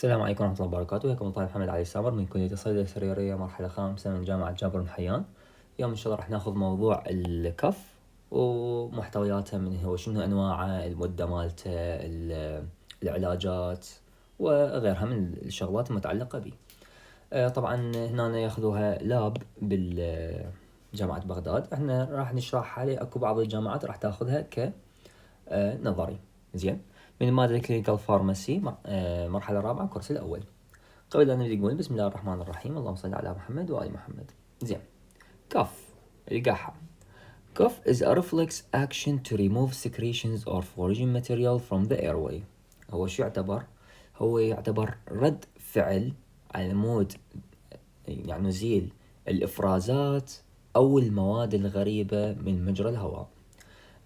السلام عليكم ورحمة الله وبركاته، وياكم طالب محمد علي سامر من كلية الصيدلة السريرية مرحلة خامسة من جامعة جابر محيان. اليوم إن شاء الله راح ناخذ موضوع الكف ومحتوياته، من هو شنو أنواعه، المدة مالته، العلاجات وغيرها من الشغلات المتعلقة به. طبعا هنا ياخذوها لاب بالجامعة بغداد، احنا راح نشرحها عليه. اكو بعض الجامعات راح تاخذها كنظري. زين، من المادة الكلينيكال فارماسي، مرحلة رابعة الكورس الأول. قبل لا نبدأ نقول بسم الله الرحمن الرحيم، اللهم صل على محمد وآل محمد. زين، كف القحة. Cough is a reflex action to remove secretions or foreign material from the airway. هو شو يعتبر؟ هو يعتبر رد فعل على مود، يعني نزيل الإفرازات أو المواد الغريبة من مجرى الهواء.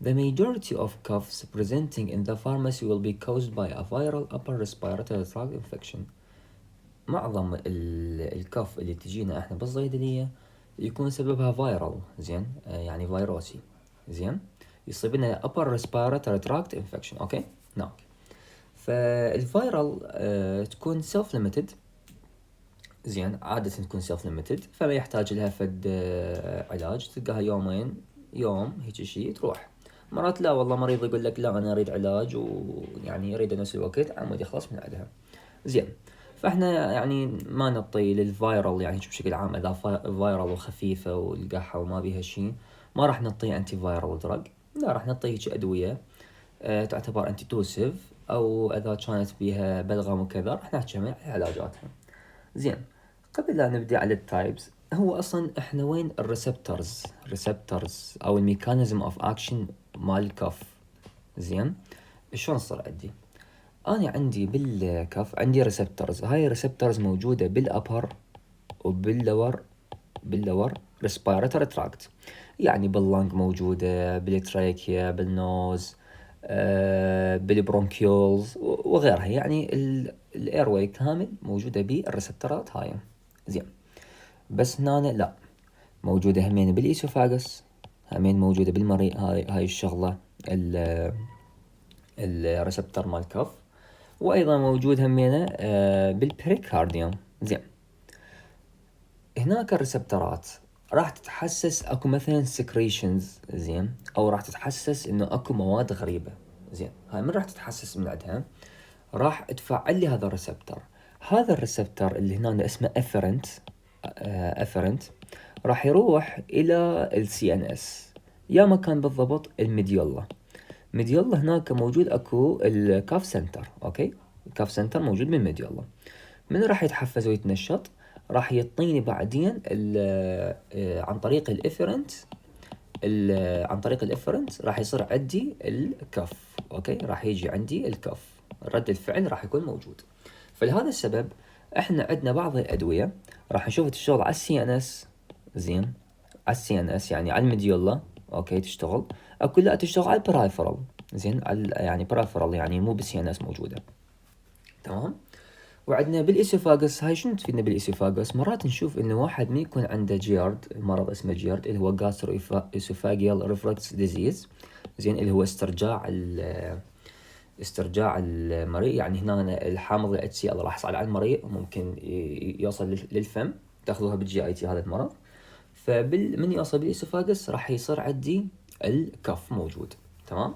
The majority of coughs presenting in the pharmacy will be caused by a viral upper respiratory tract infection. معظم الكف اللي تجينا احنا بالصيدلية يكون سببها فيرال. زين، يعني فيروسي. زين، يصيبنا upper respiratory tract infection. اوكي، نعم. فالفيرال تكون self limited. زين، عادة تكون self limited، فما يحتاج لها فد علاج، تلقاها يومين يوم هيك شيء تروح. مرات لا والله مريض يقول لك لا انا اريد علاج، ويعني اريد نفس الوقت عمود يخلص من عندها. زين، فاحنا يعني ما نعطي للفايرال يعني بشكل عام، اذا فايرال وخفيفه والقحه وما بيها شيء ما راح نعطيه انتي فايرال دراج، لا راح نعطيه هيك ادويه تعتبر انتي توسيف، او اذا كانت بيها بلغم وكذا راح نحكي عن علاجاتها. زين، قبل لا نبدأ على التايبس، هو اصلا احنا وين الريسبترز او الميكانيزم اوف اكشن مال الكف؟ زين، شلون صار عندي؟ انا عندي بالكف عندي ريسبترز، هاي الريسبترز موجودة بالابر وباللور ريسبيراتوري تراكت، يعني باللنج موجودة، بالتراكيا، بالنوز، بالبرونكيولز وغيرها، يعني الايرواي كامل موجودة بالريسبترات هاي. زين، بس هنا لا، موجودة همين بالإيسوفاغس، همين موجودة بالمريء، هاي الشغلة الريسبتر مال الكف، وأيضا موجود همينة بالبريكارديوم. زين، هناك الريسبترات راح تتحسس اكو مثلا سكريشنز، زين، او راح تتحسس انه اكو مواد غريبة. زين، هاي من راح تتحسس من عندها؟ راح تفعل لي هذا الريسبتر. هذا الريسبتر اللي هنا اسمه افرنت راح يروح الى السي ان اس، يا مكان بالضبط الميديولا. ميديولا هناك موجود اكو الكاف سنتر. اوكي، الكاف سنتر موجود بالميديولا. من راح يتحفز ويتنشط؟ راح يعطيني بعدين عن طريق الافرنت، عن طريق الافرنت راح يصير عندي الكف. اوكي، راح يجي عندي الكف، رد الفعل راح يكون موجود. فلهذا السبب احنا عندنا بعض الادويه راح نشوف تشتغل على السي ان اس. زين، على السي ان اس يعني على الميديولا. اوكي، تشتغل. اكو لا تشتغل على البرايفرال. زين، على يعني برايفرال يعني مو بالسي ان اس موجوده. تمام. وعندنا بالإسوفاغس، هاي شنو تفيدنا بالإسوفاغس؟ مرات نشوف إنه واحد ما يكون عنده جيرد، مرض اسمه جيرد اللي هو جاسترو إسوفاجيال ريفلكس ديزيز. زين، اللي هو استرجاع المريء، يعني هنا الحامض الاتش سي ال راح يصعد على المريء وممكن يوصل للفم، تاخذوها بالجي اي تي هذا المرض. من يوصل بالإسوفاغس راح يصير عندي الكف موجود. تمام.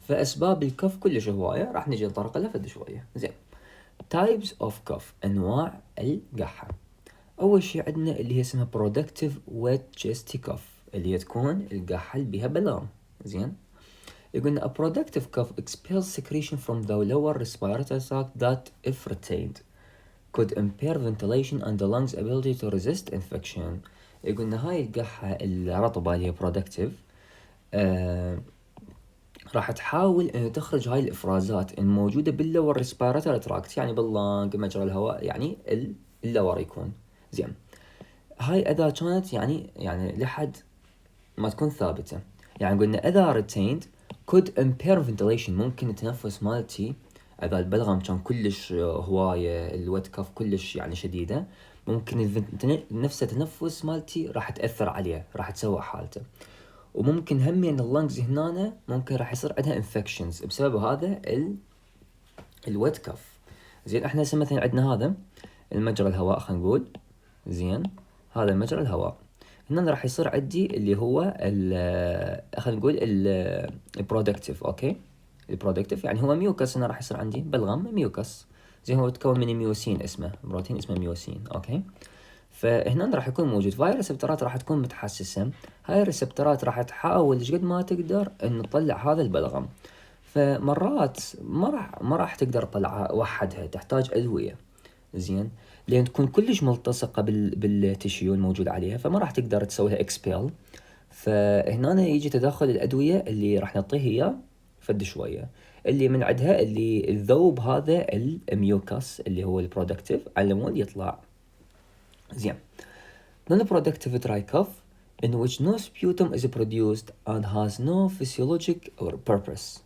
فأسباب الكف كلش هواية، راح نجي نطرق لها فد شوية. زين، types of cough، أنواع القحة. أول شي عندنا اللي هي اسمها productive wet chesty cough، اللي هي تكون القحة اللي بيها بلغم. زين، يقولنا a productive cough expels secretion from the lower respiratory tract that if retained could impair ventilation and the lungs ability to resist infection. يقولنا هاي القحة الرطبة اللي هي productive راح تحاول انه تخرج هاي الافرازات الموجوده باللور ريسبيراتوري تراكت، يعني باللنج مجرى الهواء، يعني اللور يكون. زين، هاي اذا كانت يعني لحد ما تكون ثابته، يعني قلنا اذا retained could impair ventilation، ممكن التنفس مالتي اذا البلغم كان كلش هوايه، الوت كف كلش يعني شديده، ممكن نفس التنفس مالتي راح تاثر عليه، راح تسوء حالته. وممكن همين اللنجز هنا ممكن راح يصير عندها انفكشنز بسبب هذا الويت كف. زين احنا هسه مثلا عندنا هذا المجرى الهواء، خلينا نقول زين هذا مجرى الهواء. هنا راح يصير عندي اللي هو خلينا نقول البرودكتيف. اوكي، البرودكتيف يعني هو ميوكس. هنا راح يصير عندي بلغم ميوكس، زين هو يتكون من ميوسين، اسمه بروتين اسمه ميوسين. اوكي، فهنا راح يكون موجود، فهاي الريسبتورات راح تكون متحسسة. هاي الريسبتورات راح تحاول قد ما تقدر ان تطلع هذا البلغم، فمرات ما راح تقدر تطلعها وحدها، تحتاج ادوية. زين، لان تكون كلش ملتصقة بالتشيو الموجود عليها، فما راح تقدر تسوي لها اكسبيل. فهنا يجي تدخل الادوية اللي راح نعطيه اياه فد شوية، اللي من عندها اللي الذوب هذا الميوكس اللي هو البرودكتيف على مود يطلع. زين، non-productive dry cough in which no sputum is produced and has no physiologic or purpose.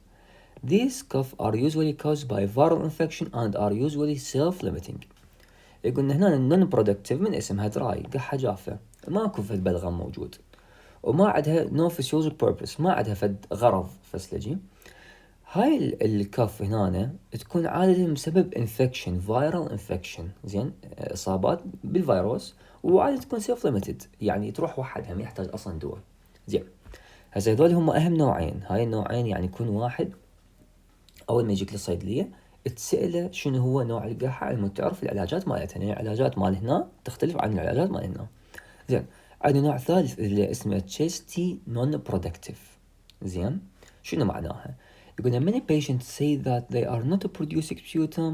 These cough are usually caused by viral infection and are usually self-limiting. يقول هنا non productive من اسمها dry، قحة جافة، ماكو فد بلغم موجود، وما عندها no physiologic purpose، ما عندها فد غرض فسلجي. هاي الكف هنا تكون عادة بسبب infection viral infection، زين إصابات بالفيروس، وعادة تكون self limited يعني تروح وحدها، ما يحتاج أصلا دواء. زين، هسه هذول هم أهم نوعين. هاي النوعين يعني يكون واحد أول ما يجيك للصيدلية تسأله شنو هو نوع القحة، المتعرف العلاجات مالتها، يعني العلاجات مال هنا تختلف عن العلاجات مال هنا. زين، عندنا نوع ثالث اللي اسمه chesty non-productive. زين، شنو معناها؟ يقول many patients say that they are not producing sputum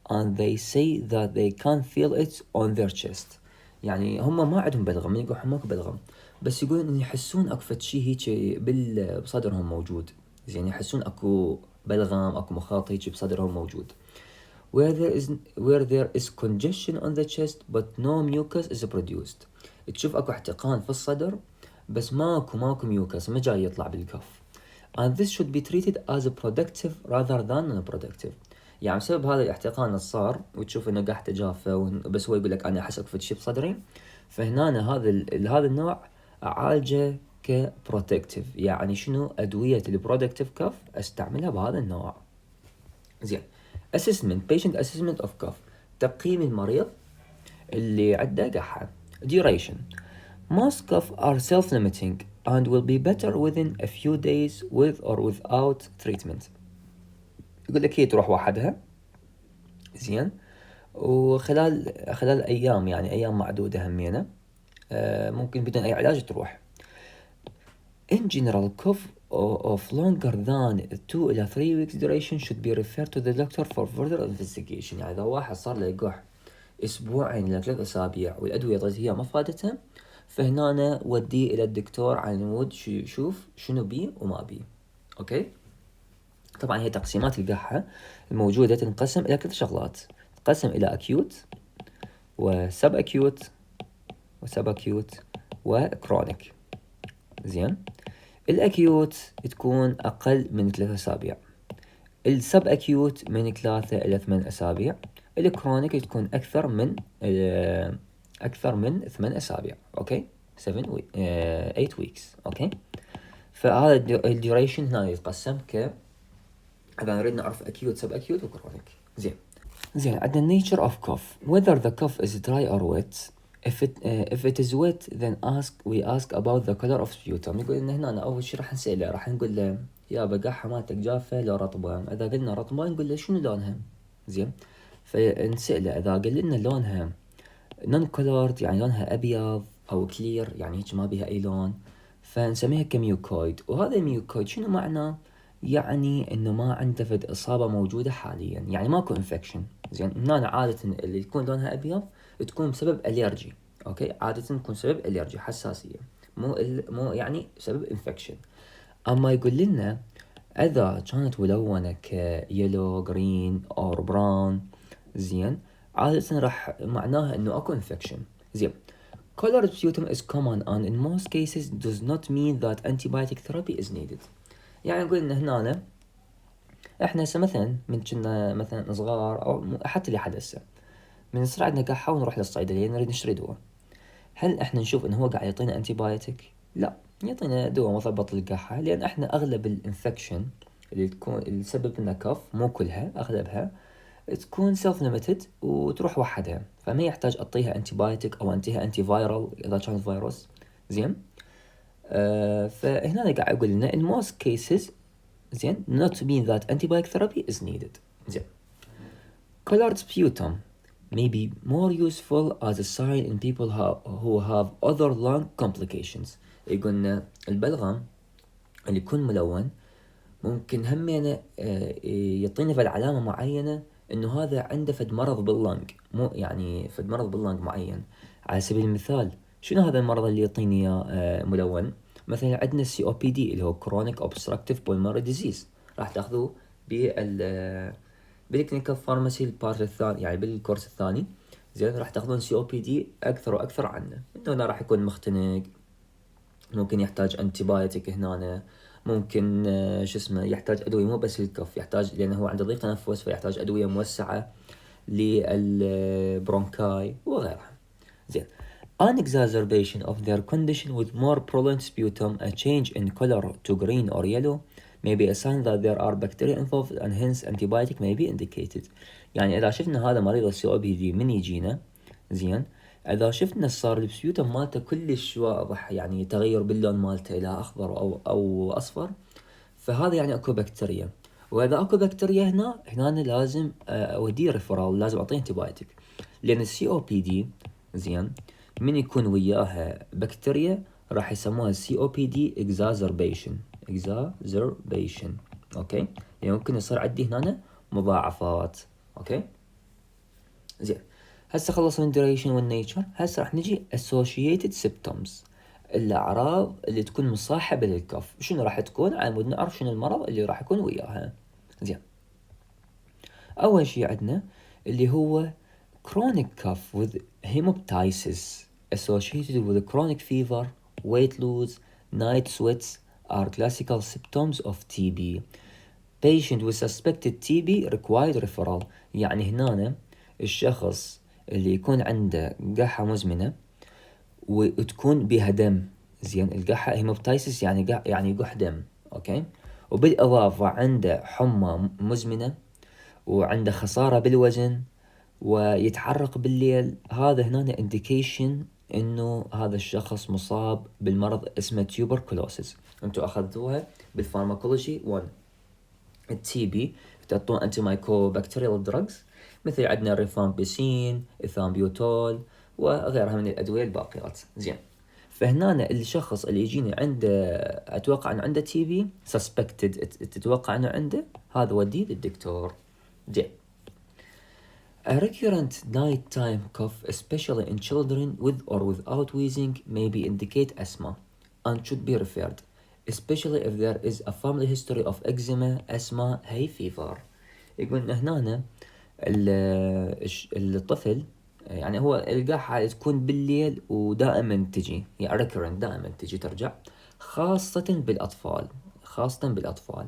and they say that they can't feel it on their chest. يعني هم ما عندهم بلغم، يقول ماكو بلغم، بس يقولون ان يحسون اكو فد شي هيك بصدرهم موجود. زين، يحسون اكو بلغم، اكو مخاط هيك بصدرهم موجود. where there is congestion on the chest but no mucus is produced. تشوف اكو احتقان في الصدر بس ماكو ميوكس، ما جاي يطلع بالكف. and this should be treated as a productive rather than non-productive. يعني بسبب هذا الاحتقان اللي صار وتشوف انه قحته جافه بس هو يقول لك انا احس اكو شيء بصدري، فهنا هذا النوع اعالجه كبروتكتيف. يعني شنو ادويه البرودكتيف كف استعملها بهذا النوع. زين، patient assessment of cough، تقييم المريض اللي عنده قحة. duration most cough are self-limiting and will be better within a few days with or without treatment. يقول لك هي تروح وحدها، زين، خلال ايام، يعني ايام معدودة همينة، ممكن بدون اي علاج تروح. in general cough of longer than 2 إلى 3 weeks duration should be referred to the doctor for further investigation. يعني إذا واحد صار له قح أسبوعين إلى 3 أسابيع والأدوية هي ما فادته، فهنا وديه إلى الدكتور على مود يشوف شنو بيه وما بيه. أوكي، طبعا هي تقسيمات القحة الموجودة تنقسم إلى 3 شغلات، تنقسم إلى acute وسب acute وكرونيك. زين، الاكيوت تكون اقل من 3 اسابيع، السب اكيوت من 3 الى 8 اسابيع، الكرونيك تكون اكثر من 8 اسابيع. اوكي، 8 ويكس. اوكي، فهذا الديوريشن هنا يتقسم اذا نريد نعرف اكيوت سب اكيوت وكرونيك. زين عندنا nature of cough whether the cough is dry or wet. if it is wet then we ask about the color of sputum. يقول إن هنا أول شيء راح نسأله، راح نقول له يا قحة مالتك جافة لو رطبة. إذا قلنا رطبة نقول له شنو لونها. زين، فنسأله إذا قال لنا لونها non colored يعني لونها أبيض أو clear يعني هيك ما بيها أي لون، فنسميها كميوكويد. وهذا الميوكويد شنو معناه؟ يعني إنه ما عنده فد إصابة موجودة حاليا، يعني ماكو انفكشن. زين، هنا عادة اللي تكون لونها أبيض تكون بسبب اليرجي. اوكي، عادة تكون سبب اليرجي، حساسية، مو يعني سبب انفكشن. اما يقول لنا اذا كانت ملونة كيلو جرين او براون، زين، عادة راح معناها انه اكو انفكشن. زين، colored sputum is common and in most cases does not mean that antibiotic therapy is needed. يعني نقول ان هنا احنا هسه مثلا من كنا مثلا صغار او حتى لحد هسه من يصير عندنا قحة ونروح للصيدلية نريد نشتري دواء، هل احنا نشوف انه هو قاعد يعطينا انتيبايوتيك؟ لا، يعطينا دواء مثبط للقحة، لان احنا اغلب الانفكشن اللي تكون اللي تسبب لنا كف، مو كلها اغلبها تكون سيلف ليميتد وتروح وحدها، فما يحتاج أعطيها أنتيبايوتيك أو أنتيها أنتي فايرال إذا كان فيروس. زين. فهنا قاعد أقول لنا in most cases زين not to mean that antibiotic therapy is needed. زين. Colored sputum may be more useful as a sign in people who have other lung complications. يقولنا البلغم اللي يكون ملون ممكن همينه يعطينا فد علامة معينة انه هذا عنده فد مرض باللنج، مو يعني فد مرض باللنج معين. على سبيل المثال شنو هذا المرض اللي يعطيني اياه ملون؟ مثلا عندنا COPD اللي هو Chronic Obstructive Pulmonary Disease، راح تاخذوه بالكلينيكال فارماسي البارت الثاني، يعني بالكورس الثاني. زين. راح تاخذون COPD اكثر واكثر عنه، انه راح يكون مختنق، ممكن يحتاج انتيبايوتيك هنا، ممكن شو اسمه يحتاج ادويه مو بس للكف، يحتاج لانه هو عنده ضيق تنفس فيحتاج ادويه موسعه للبرونكاي وغيرها. زين. An exacerbation of their condition with more prolonged sputum, a change in color to green or yellow, may be a sign that there are bacteria involved and hence antibiotic may be indicated. يعني إذا شفنا هذا مريض COPD من يجينا، زين، إذا شفنا صار السبيوتم مالته كلش واضح، يعني تغير باللون مالته إلى أخضر أو أصفر، فهذا يعني أكو بكتيريا. وإذا أكو بكتيريا هنا لازم أوديه ريفرال، لازم أعطيه انتبايوتيك، لأن COPD زين من يكون وياها بكتيريا راح يسموها COPD exacerbation. أوكي، يعني ممكن يصير عندي هنا مضاعفات. أوكي. زين. هسه خلصنا الديوريشن والنيتشر، هسه راح نجي associated symptoms، الأعراض اللي تكون مصاحبة للكف. شنو راح تكون على مود نعرف شنو المرض اللي راح يكون وياها. زين. أول شيء عندنا اللي هو chronic cough with hemoptysis associated with chronic fever, weight loss, night sweats are classical symptoms of TB. Patient with suspected TB required referral. يعني هنا الشخص اللي يكون عنده قحة مزمنة وتكون بها دم، زين، القحة هيموبتايسيس يعني يقح دم، اوكي، وبالإضافة عنده حمى مزمنة وعنده خسارة بالوزن ويتعرق بالليل، هذا هنا indication انه هذا الشخص مصاب بالمرض اسمه تيوبركلوسيس. انتوا اخذتوها بالفارماكولوجي 1. التي بي تعطون انتي مايكرو بكتيريال دراجز، مثل عندنا الريفامبيسين، ايثامبيوتول وغيرها من الادويه الباقيات. زين. فهنا الشخص اللي يجيني عنده اتوقع انه عنده تي بي سسبكتد، تتوقع انه عنده، هذا وديه للدكتور. زين. A recurrent nighttime cough, especially in children with or without wheezing, may be indicate asthma and should be referred, especially if there is a family history of eczema, asthma, hay fever. يقول هنا الطفل يعني هو القحة تكون بالليل ودائما تجي، يعني recurrent دائما تجي ترجع، خاصة بالأطفال،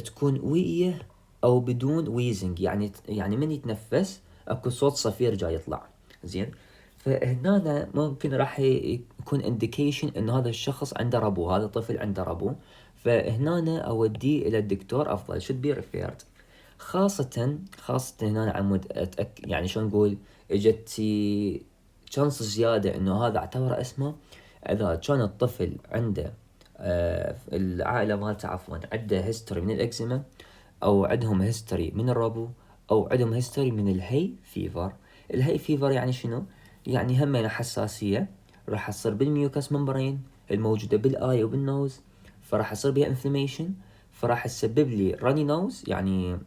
تكون وية أو بدون ويزنج، يعني من يتنفس أكو صوت صفير جاي يطلع. زين. فهنا ممكن راح يكون indication إنه هذا الشخص عنده ربو، هذا الطفل عنده ربو، فهنا أوديه إلى الدكتور أفضل، should be referred. خاصة هنا عمود يعني شو نقول، اجتي شانس زيادة انه هذا اعتبر اسمه اذا كان الطفل عنده العائلة مالته عفوا عنده هيستوري من الاكزيما، او عندهم هيستوري من الربو، او عندهم هيستوري من الهي فيفر. الهي فيفر يعني شنو؟ يعني همينة حساسية راح تصير بالميوكس ممبرين الموجودة بالاي وبالنوز، فراح يصير بها انفلاميشن، فراح تسبب لي راني نوز، يعني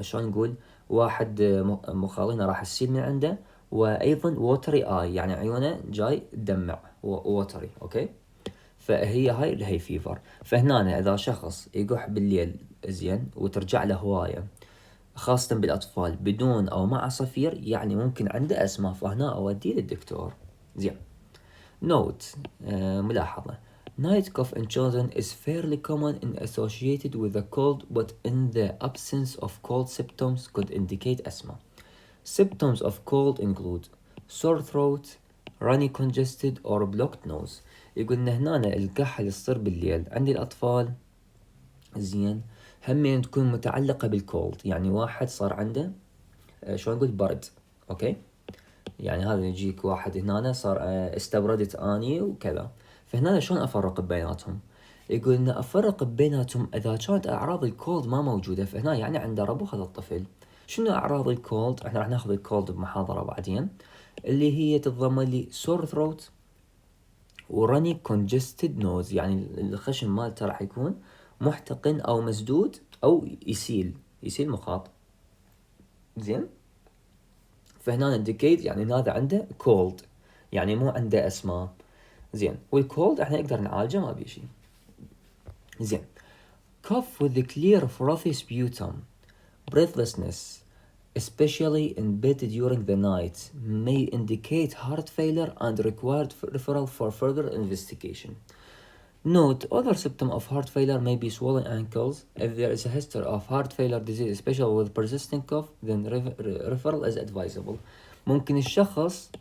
شلون نقول، واحد مخالينا راح تسيل من عنده، وايضا ووتري اي يعني عيونه جاي تدمع ووتري. اوكي. فهي هاي الهي فيفر. فهنا اذا شخص يقح بالليل زين وترجع له هوايه، خاصة بالاطفال بدون او مع صفير، يعني ممكن عنده اسمه، فهنا اوديه للدكتور. زين. نوت ملاحظة. Night cough in children is fairly common and associated with a cold, but in the absence of cold symptoms could indicate asthma. Symptoms of cold include sore throat, runny congested or blocked nose. يقولنا هنا الكحة اللي تصير بالليل عند الأطفال، زين، هم تكون متعلقة بالكولد، يعني واحد صار عنده شلون نقول برد، اوكي، يعني هذا يجيك واحد هنا صار استبردت اني وكذا، فهنا شلون افرق بيناتهم؟ يقول ان افرق بيناتهم اذا كانت اعراض الكولد ما موجودة، فهنا يعني عنده ربو هذا الطفل. شنو اعراض الكولد؟ احنا راح ناخذ الكولد بمحاضرة بعدين، اللي هي تتضمن لي سور ثروت وراني كونجستد نوز، يعني الخشم مالته راح يكون محتقن او مسدود او يسيل مخاط، زين. فهنا indicate يعني هذا عنده cold، يعني مو عنده اسماء، زين. والكولد احنا نقدر نعالجه ما بيه شيء، زين. cough with the clear frothy sputum, breathlessness especially in bed during the night may indicate heart failure and required referral for further investigation. Note, other symptom of heart failure may be swollen ankles. If there is a history of heart failure disease, especially with persistent cough, then referral is advisable. ممكن الشخص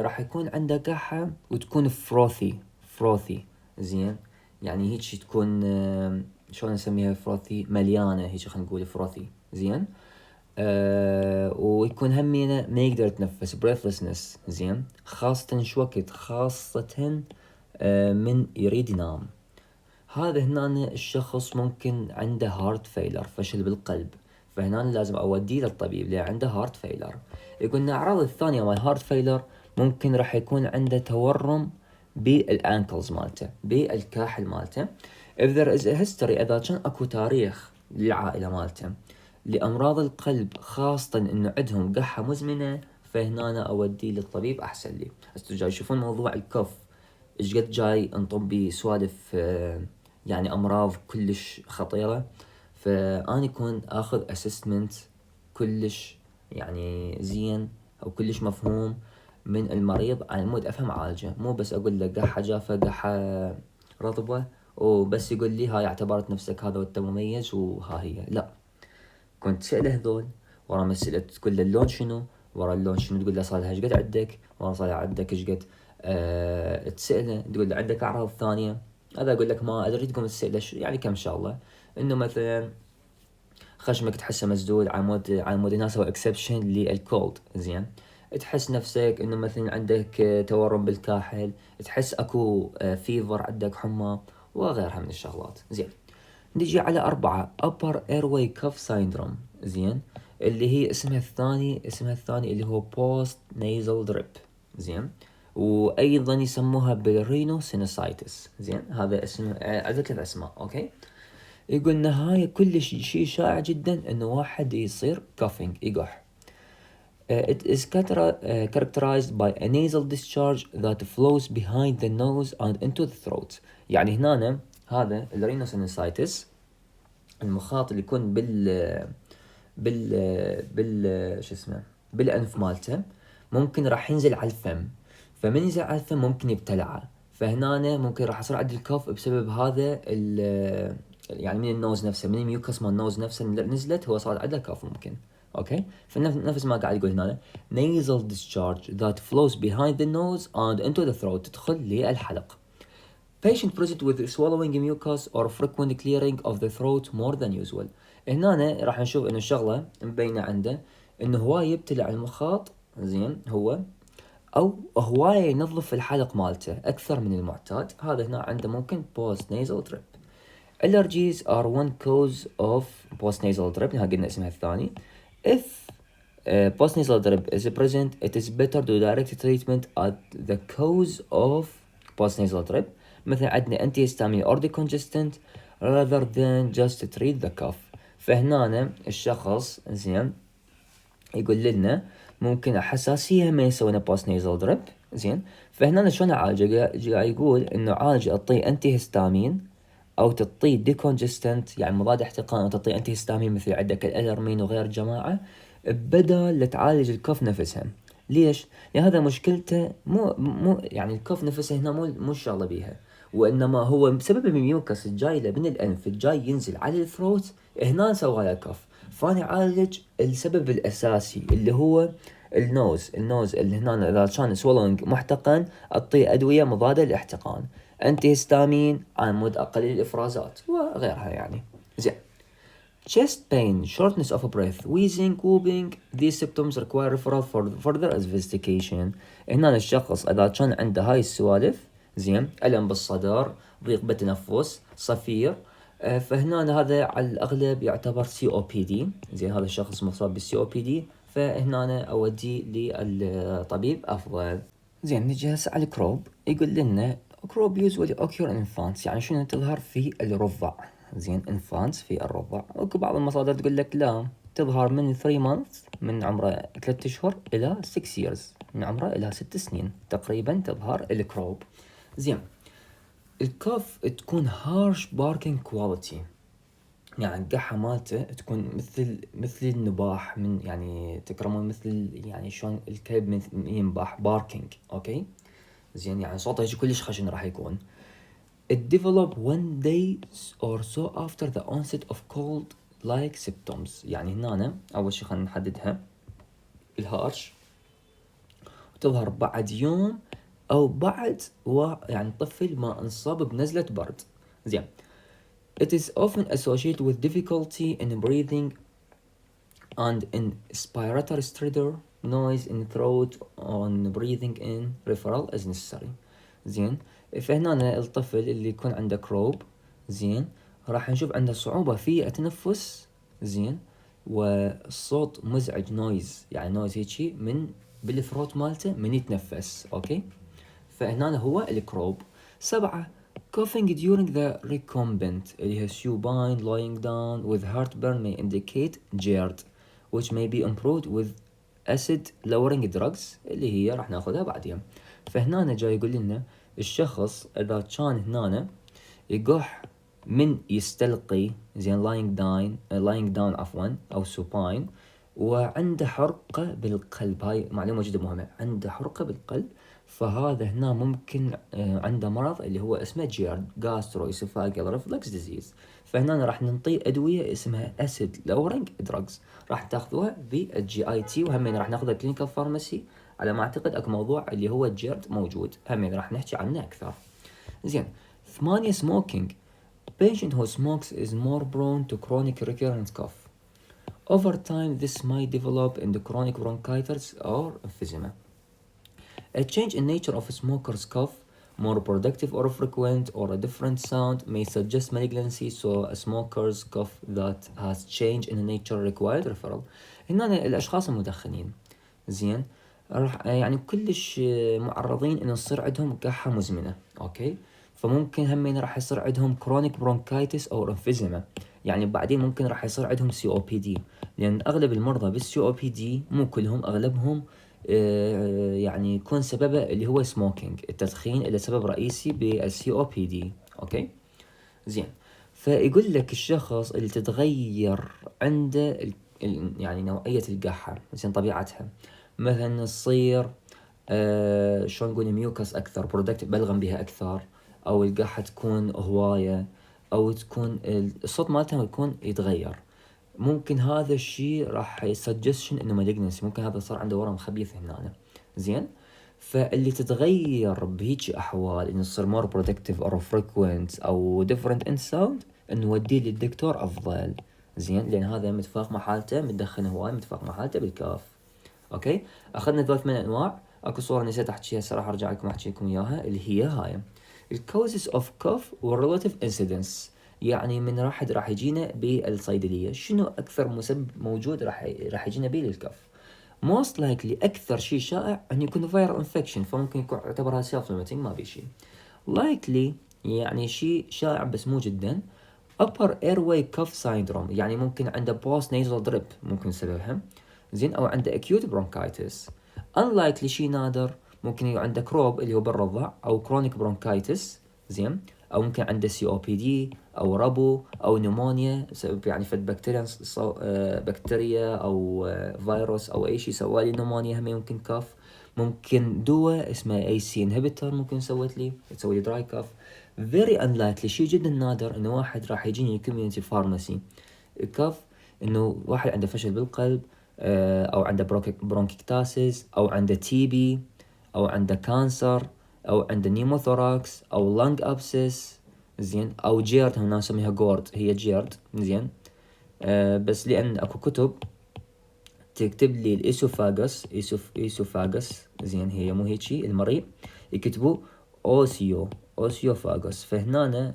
راح يكون عنده كحة وتكون فروثي، زين، يعني هيك تكون شلون نسميها فروثي، مليانة هيك، خلينا نقول فروثي، زين. ويكون همينه ما يقدر يتنفس breathlessness، زين، خاصة شو وقت، خاصة من يريد ينام. هذا هنا الشخص ممكن عنده هارت فيلر، فشل بالقلب، فهنا لازم اوديه للطبيب اللي عنده هارت فيلر. يقولنا الاعراض الثانية مال هارت فيلر ممكن راح يكون عنده تورم بالانكلز مالته، بالكاحل مالته. if there is a history، اذا كان اكو تاريخ للعائلة مالته لامراض القلب، خاصة انه عندهم قحة مزمنة، فهنا أنا اوديه للطبيب احسن لي. هسه جاي يشوفون موضوع الكف ايش قد جاي انطب بيه سوالف يعني امراض كلش خطيرة، فاني يكون اخذ اسسمنت كلش يعني زين او كلش مفهوم من المريض على مود افهم عالجه، مو بس اقول له قحة جافة قحة رطبة وبس يقول لي هاي اعتبرت نفسك هذا وانت مميز وها هي، لا. كنت تسأله هذول، ورا مسألة تقول له اللون شنو، ورا اللون شنو تقول له صار لها ايش قد عندك، ورا صار لها عندك ايش قد، تسأله تقول له عندك أعراض ثانية، هذا أقول لك ما أدري، تقوم تسأله يعني كم شغلة، إنه مثلا خشمك تحسه مسدود على مود الناس سوى اكسبشن للكولد، زين. تحس نفسك إنه مثلا عندك تورم بالكاحل، تحس أكو فيفر، عندك حمى وغيرها من الشغلات، زين. نجي على 4 upper airway cuff syndrome، زين، اللي هي اسمها الثاني اللي هو post nasal drip، زين، وايضا يسموها بالرينو سينوسايتس، زين. هذا اسم عدة 3 اسماء، اوكي. يقول ان هاي كل شيء شائع جدا انه واحد يصير coughing يقح. It is characterized by a nasal discharge that flows behind the nose and into the throat. يعني هنا هذا الرينوسينوسايتس، المخاط اللي يكون بال شو اسمه بالانف مالته، ممكن راح ينزل على الفم، فمن ينزل على الفم ممكن يبتلعه، فهنا ممكن راح يصير عندي الكوف بسبب هذا يعني من النوز نفسه، من الميوكس مال النوز نفسه اللي نزلت، هو صار عنده كوف ممكن، اوكي. فنفس ما قاعد يقول هنا nasal discharge that flows behind the nose and into the throat، تدخل للحلق. Patient present with swallowing mucus or frequent clearing of the throat more than usual. هنا راح نشوف انه الشغلة مبينة عنده انه هواية يبتلع المخاط، زين، هو او هواية ينظف الحلق مالته اكثر من المعتاد، هذا هنا عنده ممكن post nasal drip. Allergies are one cause of post nasal drip، هنا قلنا اسمها الثاني. If post nasal drip is present, it is better to direct treatment at the cause of post nasal drip. مثلا عندنا antihistamine or decongestant rather than just treat the cough. فهنا الشخص، زين، يقول لنا ممكن حساسية ما يسوي لنا post nasal drip، زين. فهنا شلون اعالجه؟ قاعد يقول انه عالج اعطيه antihistamine او تعطيه ديكونجستنت يعني مضاد احتقان، او تعطيه انتي هيستامين مثل عندك الالرمين وغير جماعه، بدل لتعالج الكف نفسها. ليش؟ لان هذا مشكلته مو يعني الكف نفسه هنا مو الشغله بيها، وانما هو بسبب الميوكس الجاي له من الانف الجاي ينزل على الثروت، هنا سوى له كف. فانا اعالج السبب الاساسي اللي هو النوز اللي هنا اذا كان سوالونج محتقن اعطيه ادويه مضاده للاحتقان، انتي هيستامين على مود اقلل الافرازات وغيرها يعني، زين. chest pain, shortness of breath, wheezing, whooping. These symptoms require referral for further investigation. هنا الشخص إذا كان عنده هاي السوالف زين، ألم بالصدر، ضيق بالتنفس، صفير، فهنا هذا على الأغلب يعتبر COPD. زين، هذا الشخص مصاب بالسي او بي دي، فهنا أوديه للطبيب أفضل. زين، نجي هسه على الكروب. يقول لنا كروب usually occur in infants، يعني شنو تظهر في الرضع. زين، infants في الرضع. وكو بعض المصادر تقول لك لا، تظهر من 3 months، من عمره 3 أشهر إلى 6 years، من عمره إلى 6 سنين تقريبا تظهر الكروب. زين، الكوف تكون harsh barking quality، يعني القحة مالته تكون مثل النباح، من يعني تكرمون مثل يعني شلون الكلب ينبح باركينج. اوكي، زين، يعني صوته يجي كلش خشن راح يكون. It develop 1 day or so after the onset of cold like symptoms. يعني هنا أول شي خلينا نحددها، الهارش تظهر بعد يوم أو بعد يعني الطفل ما انصاب بنزلة برد. زين، it is often associated with difficulty in breathing and in respiratory stutter, noise in throat on breathing in, referral as necessary. زين، فهنا الطفل اللي يكون عنده كروب، زين، راح نشوف عنده صعوبة في التنفس، زين، والصوت مزعج، نويز، يعني نويز هيجي من بالثروت مالته من يتنفس. اوكي، فهنا هو الكروب. 7 coughing during the recumbent اللي هي supine lying down with heartburn may indicate GERD which may be improved with acid lowering drugs اللي هي راح ناخذها بعدين. فهنا جاي يقول لنا الشخص اذا كان هنا يقح من يستلقي، زين، lying down عفوا، او supine، وعنده حرقة بالقلب. هاي معلومة جدا مهمة، عنده حرقة بالقلب، فهذا هنا ممكن عنده مرض اللي هو اسمه جيرد، gastroesophageal reflux disease. فهنا راح ننطيه أدوية اسمها acid lowering drugs، راح تاخذوها بالGIT، وهمين راح ناخذها كلينيكال فارماسي. على ما أعتقد أكو موضوع اللي هو الجيرد موجود، همين راح نحكي عنه أكثر. زين، 8 smoking. Patient who smokes is more prone to chronic recurrent cough. Over time, this might develop into chronic bronchitis or emphysema. A change in nature of a smoker's cough, more productive or frequent, or a different sound, may suggest malignancy. So, a smoker's cough that has change in nature required referral. هنا الأشخاص المدخنين، زين، راح يعني كلش معرضين إنه يصير عندهم كحة مزمنة. أوكي، فممكن همين راح يصير عندهم كرونيك برونكايتس أو انفيزيما، يعني بعدين ممكن راح يصير عندهم COPD، لأن أغلب المرضى بالCOPD، مو كلهم، أغلبهم يعني يكون سببه اللي هو سموكينج، التدخين، اللي سبب رئيسي بالCOPD. أوكي، زين، فيقول لك الشخص اللي تتغير عنده يعني نوعية القحة، زين، طبيعتها، مثلا تصير شلون نقول ميوكس أكثر، برودكتيف، بلغم بها أكثر، أو القحة تكون هواية، أو تكون الصوت مالتها يكون يتغير، ممكن هذا الشيء راح يسجشن انه مالجنسي، ممكن هذا صار عنده ورم خبيث هنا. زين، فاللي تتغير بهيج احوال انه يصير مور برودكتيف او فريكوينت او ديفرنت ان ساوند، نوديه للدكتور افضل. زين، لان هذا متفاق مع حالته، متدخن هواي، متفاق مع حالته بالكاف. اوكي، اخذنا ذول 8 انواع. اكو صورة نسيت احكيها صراحة، ارجع لكم احكي لكم اياها، اللي هي هاي الكوزز اوف كوف والريلاتيف انسيدنس. يعني من راح يجينا بالصيدلية شنو أكثر مسبب موجود راح يجينا به للكف. most likely أكثر شيء شائع أن يكون viral infection، فممكن يكون يعتبرها self limiting، ما بي شيء. likely يعني شيء شائع بس مو جدا. upper airway cough syndrome، يعني ممكن عنده post nasal drip، ممكن سببها، زين، أو عنده acute bronchitis. unlikely شيء نادر، ممكن يكون عنده كروب اللي هو بالرضع، أو chronic bronchitis، زين، أو ممكن عنده COPD أو ربو أو نيمونيا، بسبب يعني فد بكتيريا، بكتيريا أو فيروس أو أي شيء سوالي نيمونيا، هم يمكن كاف. ممكن دواء اسمه AC inhibitor ممكن تسوي لي دراي كاف. very unlikely شيء جدا نادر إنه واحد راح يجيني community pharmacy كاف، إنه واحد عنده فشل بالقلب، أو عنده برونكيكتاسيس، أو عنده TB، أو عنده كانسر، أو عنده نيموثوراكس، أو lung abscess، زين، أو جيرد، هنا نسميها جورد، هي جيرد، زين، بس لأن أكو كتب تكتب لي الإيسوفاجس، إيسوفاجس زين، هي مو هيجي المريء يكتبوا أوسيوفاجس، فهنا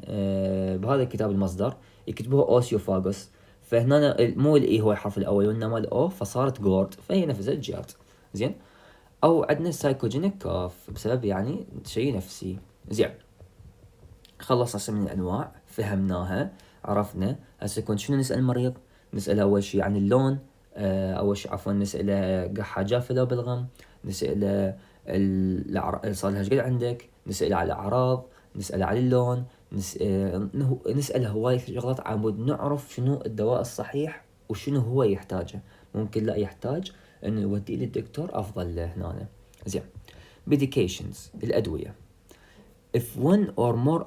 بهذا الكتاب المصدر يكتبوه أوسيوفاجس، فهنا مو الإي هو الحرف الأول وإنما الأو، فصارت جورد، فهي نفسها جيرد. زين. أو عندنا سايكوجينيك كاف بسبب يعني شيء نفسي. زين، خلصنا من الأنواع، فهمناها، عرفنا. هسه كنت شنو نسأل المريض؟ نسأله أول شيء عن اللون، أول شيء عفوا نسأله قحة جافة لو بلغم، نسأله صار لها قد عندك، نسأله على الأعراض، نسأله على اللون، نسأله هواي شغلات عمود نعرف شنو الدواء الصحيح وشنو هو يحتاجه. ممكن لا يحتاج إنه يوديه للدكتور، أفضل له هنا. زين. medications الأدوية. If one or more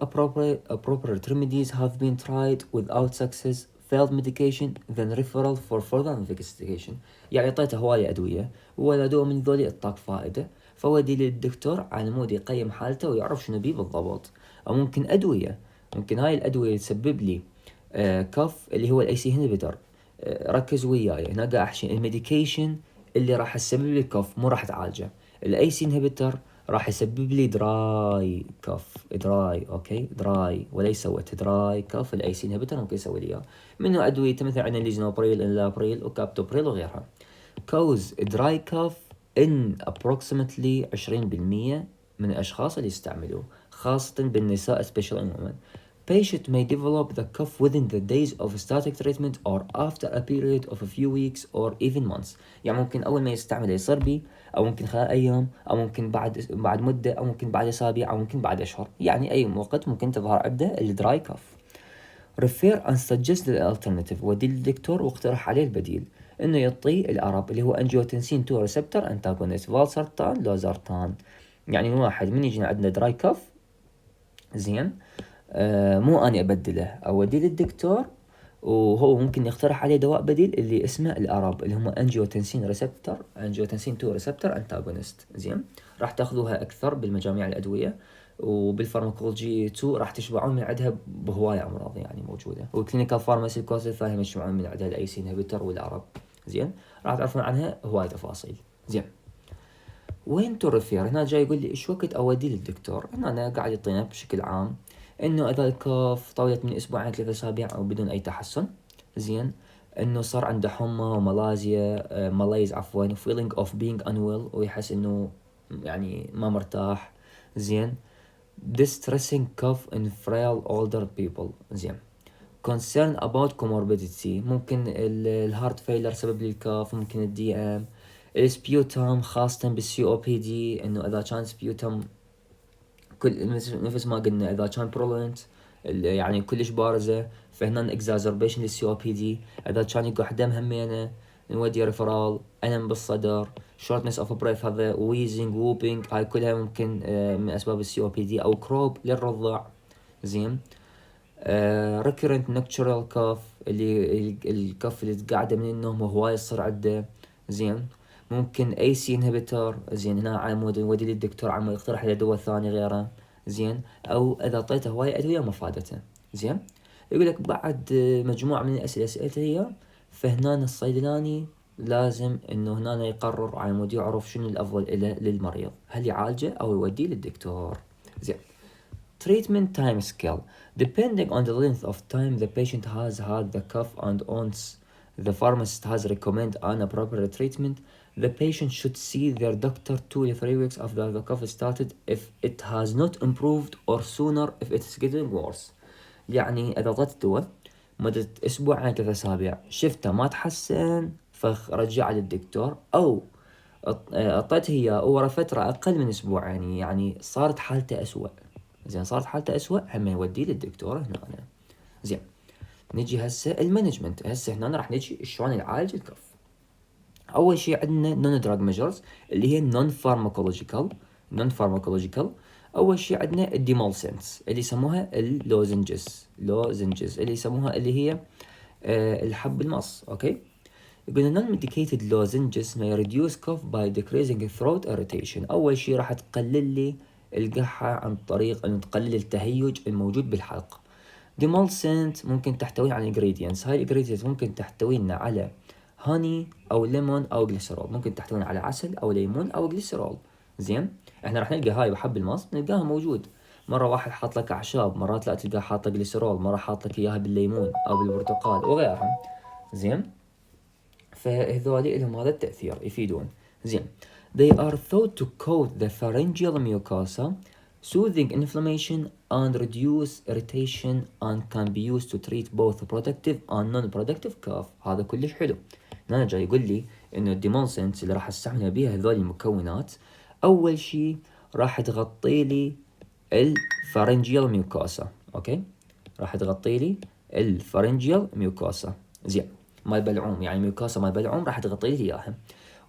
appropriate remedies have been tried without success, failed medication, then referral for further investigation. يعني اعطيته هواية أدوية ولا دواء من ذولي اعطاك فائدة، فودي للدكتور على مود يقيم حالته ويعرف شنو بيه بالضبط. أو ممكن أدوية، ممكن هاي الأدوية تسبب لي كف اللي هو الاي سي انهبيتر. ركز وياي هنا قاعد احكي الميديكيشن اللي راح تسبب لي كف مو راح تعالجه. الاي سي انهبيتر راح يسبب لي دراي كف، دراي اوكي، دراي وليس ويت، دراي كف. الاي سي انهبيتر ممكن يسوي لي اياه. منه ادويه مثل عندنا ليزنوبريل، اللابريل، وكابتوبريل وغيرها. كوز دراي كف ان approximately 20% من الاشخاص اللي يستعملوه، خاصه بالنساء especially in women. Patient may develop the cough within the days of static treatment or after a period of a few weeks or even months. يعني ممكن أول ما يستعمله يصير بي، أو ممكن خلال أيام، أو ممكن بعد مدة، أو ممكن بعد أسابيع، أو ممكن بعد أشهر. يعني أي وقت ممكن تظهر عنده الدراي كاف. refer and suggest the alternative، ودي للدكتور واقترح عليه البديل، إنه يعطي الأرب اللي هو أنجيوتنسين 2 ريسبتور أنتاغونيست، فالسرتان لوزرتان. يعني واحد من يجي عندنا دراي كاف، زين، مو أنا أبدله، أوديه للدكتور وهو ممكن يقترح عليه دواء بديل اللي اسمه الأراب اللي هم أنجيوتنسين ريسبتور، أنجيوتنسين 2 ريسبتور أنتاغونست. زين، راح تاخذوها أكثر بالمجاميع الأدوية، وبالفارماكولوجي 2 راح تشبعون من عندها بهواية أمراض يعني موجودة، والكلينيكال فارماسي كورس الثاني يشبعون من عندها الأي سي انهبيتر والأراب. زين، راح تعرفون عنها هواية تفاصيل. زين، وين تو ريفير؟ هنا جاي يقول لي ايش وقت اودي للدكتور. هنا أنا قاعد يعطينا بشكل عام انه اذا الكوف طولت من اسبوعين 3 اسابيع او بدون اي تحسن، زين، انه صار عنده حمى وملازيا، ملايز عفوا، feeling of being unwell، ويحس انه يعني ما مرتاح. زين، distressing cough in frail older people. زين، concern about comorbidity، ممكن الهارت فيلر سبب للكاف، ممكن الدي ام، السبيوتم خاصة بالسي او بي دي، انه اذا كان سبيوتم كل نفس ما قلنا اذا كان برولنت يعني كلش بارزة، فهنا اكزازربيشن للسي او بي دي. اذا كان يقح دم همينه نودي ريفرال. الم بالصدر، شورتنس اوف بريث، هذا ويزنج، ووبينج، هاي كلها ممكن من اسباب السي او بي دي. او كروب للرضع. زين، recurrent nocturnal cough اللي الكف اللي قاعدة من النوم وهواي يصير عنده. زين، ممكن اي سي انهبيتور. زين، هنا عمود ودي للدكتور عمود يقترح عليه دواء ثاني غيره. زين، او اذا اعطيته هواي ادوية ما فادته. زين، يقول لك بعد مجموعة من الاسئلة سألتها هي، فهنا الصيدلاني لازم انه هنا يقرر على مود يعرف شنو الافضل له للمريض، هل يعالجه او يوديه للدكتور. زين، treatment time scale. Depending on the length of time the patient has had the cough and once the pharmacist has recommended an appropriate treatment, the patient should see their doctor 2 to 3 weeks after the cough started if it has not improved, or sooner if it is getting worse. يعني إذا أعطيت الدواء مدة أسبوعين 3 أسابيع شفته ما تحسن، فرجع للدكتور. أو أعطيته إياه ورا فترة أقل من أسبوعين يعني صارت حالته أسوأ، زين، صارت حالته أسوأ، هم يوديه للدكتور هنا. زين، نجي هسه المانجمنت. هسه هنا راح نجي شلون نعالج الكف. اول شيء عندنا نون دراج ميجرز اللي هي نون فارماكولوجيكال. اول شيء عندنا الديمولسنس اللي يسموها اللوزنجز اللي يسموها اللي هي الحب المص. اوكي، يقولون non medicated lozenges may reduce cough by decreasing throat irritation. أول شيء راح تقلل لي القحة عن طريق أن تقلل التهيج الموجود بالحلق. demulcent ممكن تحتوي على ingredients. هاي ingredients ممكن تحتوينا على هاني او ليمون او جليسرول، ممكن تحتوينا على عسل او ليمون او جليسرول. زين، احنا راح نلقى هاي بحب المص نلقاها موجود، مره واحد حاط لك اعشاب، مرات لا تلقاه حاطه جليسرول، مره حاط لك اياها بالليمون او بالبرتقال وغيرها. زين، فهذول لهم هذا التأثير يفيدون. زين، they are thought to coat the pharyngeal mucosa, soothing inflammation and reduce irritation, and can be used to treat both productive and non-productive cough. هذا كلش حلو. هنا جاي يقول لي انه الديمولسنتس اللي راح استعملها بيها هذول المكونات، اول شيء راح تغطي لي الفارنجيال ميوكوسا. اوكي، راح تغطي لي الفارنجيال ميوكوسا. زين، مال بلعوم، يعني ميوكوسا مال بلعوم راح تغطي لي اياها،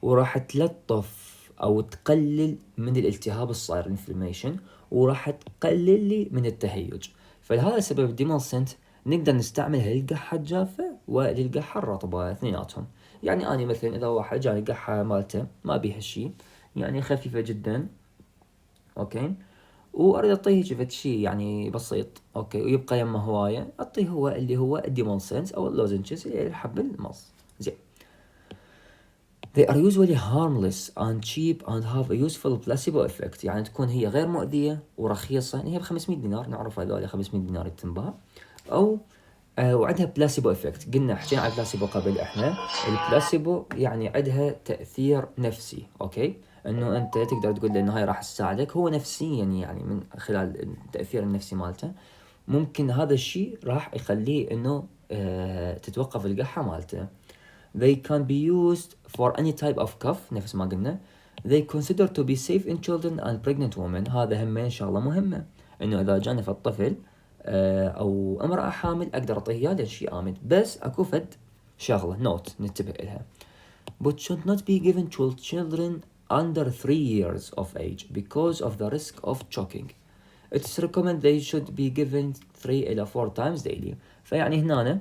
وراح تلطف او تقلل من الالتهاب الصاير الانفلاميشن، وراح تقلل لي من التهيج. فلهذا السبب الديمولسنت نقدر نستعملها للقحة الجافة وللقحة الرطبة اثنيناتهم. يعني أنا مثلا إذا واحد جاني قحة مالته ما بيها شيء، يعني خفيفة جدا، أوكي، وأريد أعطيه شفت شيء يعني بسيط، أوكي، ويبقى يمه هواية، أعطيه هو اللي هو الديمولسنس أو اللوزنجز اللي حب المص. زين. They are usually harmless and cheap and have a useful placebo effect. يعني تكون هي غير مؤذية ورخيصة، يعني هي ب500 دينار، نعرف هذول 500 دينار تنباع، أو وعندها بلاسيبو افكت. قلنا حكينا عن البلاسيبو قبل احنا، البلاسيبو يعني عندها تأثير نفسي، اوكي، انه انت تقدر تقول له انه هاي راح تساعدك، هو نفسيا يعني من خلال التأثير النفسي مالته ممكن هذا الشيء راح يخليه انه تتوقف القحة مالته. They can be used for any type of cough نفس ما قلنا. They consider to be safe in children and pregnant women. هذا همين شغلة مهمة، انه اذا جاني في الطفل او امرأة حامل اقدر اعطيه اياه لان شيء امن. بس اكو فد شغلة نوت ننتبه لها. But should not be given to children under 3 years of age because of the risk of choking. It's recommended they should be given 3 إلى 4 times daily. فيعني هنا